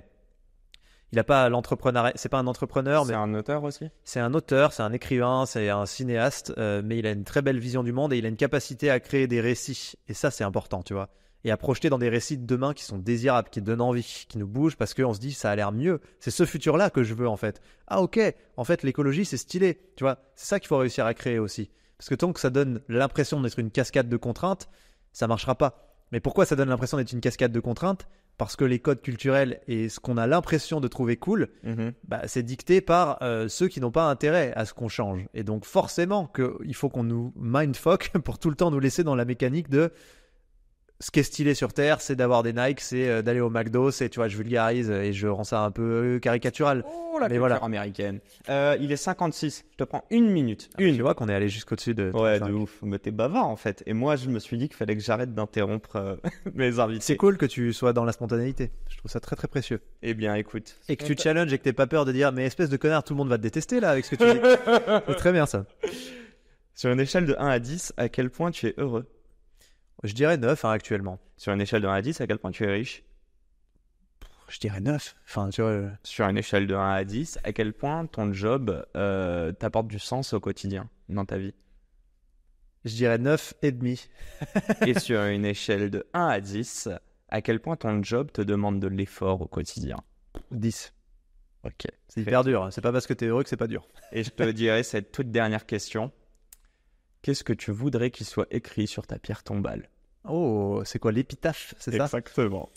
il n'a pas l'entrepreneuriat. C'est pas un entrepreneur, mais c'est un auteur aussi. C'est un auteur, c'est un écrivain, c'est un cinéaste, mais il a une très belle vision du monde et il a une capacité à créer des récits. Et ça, c'est important, tu vois. Et à projeter dans des récits de demain qui sont désirables, qui donnent envie, qui nous bougent parce qu'on se dit ça a l'air mieux. C'est ce futur-là que je veux en fait. Ah ok, en fait l'écologie c'est stylé, tu vois. C'est ça qu'il faut réussir à créer aussi. Parce que tant que ça donne l'impression d'être une cascade de contraintes, ça marchera pas. Mais pourquoi ça donne l'impression d'être une cascade de contraintes ? Parce que les codes culturels et ce qu'on a l'impression de trouver cool, c'est dicté par ceux qui n'ont pas intérêt à ce qu'on change. Et donc forcément qu'il faut qu'on nous mindfuck pour tout le temps nous laisser dans la mécanique de ce qui est stylé sur Terre, c'est d'avoir des Nike, c'est d'aller au McDo, c'est, tu vois, je vulgarise et je rends ça un peu caricatural. Oh, la culture américaine. Il est 56, je te prends une minute. Tu vois qu'on est allé jusqu'au-dessus de 35. Ouais, de ouf. Mais t'es bavard en fait. Et moi, je me suis dit qu'il fallait que j'arrête d'interrompre mes invités. C'est cool que tu sois dans la spontanéité. Je trouve ça très très précieux. Eh bien, écoute. Et que tu challenges et que t'aies pas peur de dire, mais espèce de connard, tout le monde va te détester là avec ce que tu dis. C'est très bien ça. Sur une échelle de 1 à 10, à quel point tu es heureux ? Je dirais 9 actuellement. Sur une échelle de 1 à 10, à quel point tu es riche ? Je dirais 9. Enfin, tu vois... Sur une échelle de 1 à 10, à quel point ton job t'apporte du sens au quotidien dans ta vie ? Je dirais 9,5. Et sur une échelle de 1 à 10, à quel point ton job te demande de l'effort au quotidien ? 10. Ok. C'est hyper dur. C'est pas parce que t'es heureux que c'est pas dur. Et je te dirais cette toute dernière question. Qu'est-ce que tu voudrais qu'il soit écrit sur ta pierre tombale ? Oh, c'est quoi l'épitaphe, c'est ça ? Exactement.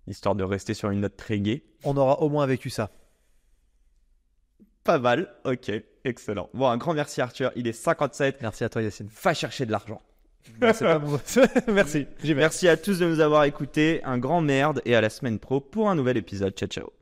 Histoire de rester sur une note très gaie. On aura au moins vécu ça. Pas mal, ok, excellent. Bon, un grand merci Arthur, il est 57. Merci à toi Yacine. Va chercher de l'argent. C'est pas bon. Merci. Merci à tous de nous avoir écoutés. Un grand merde et à la semaine pro pour un nouvel épisode. Ciao, ciao.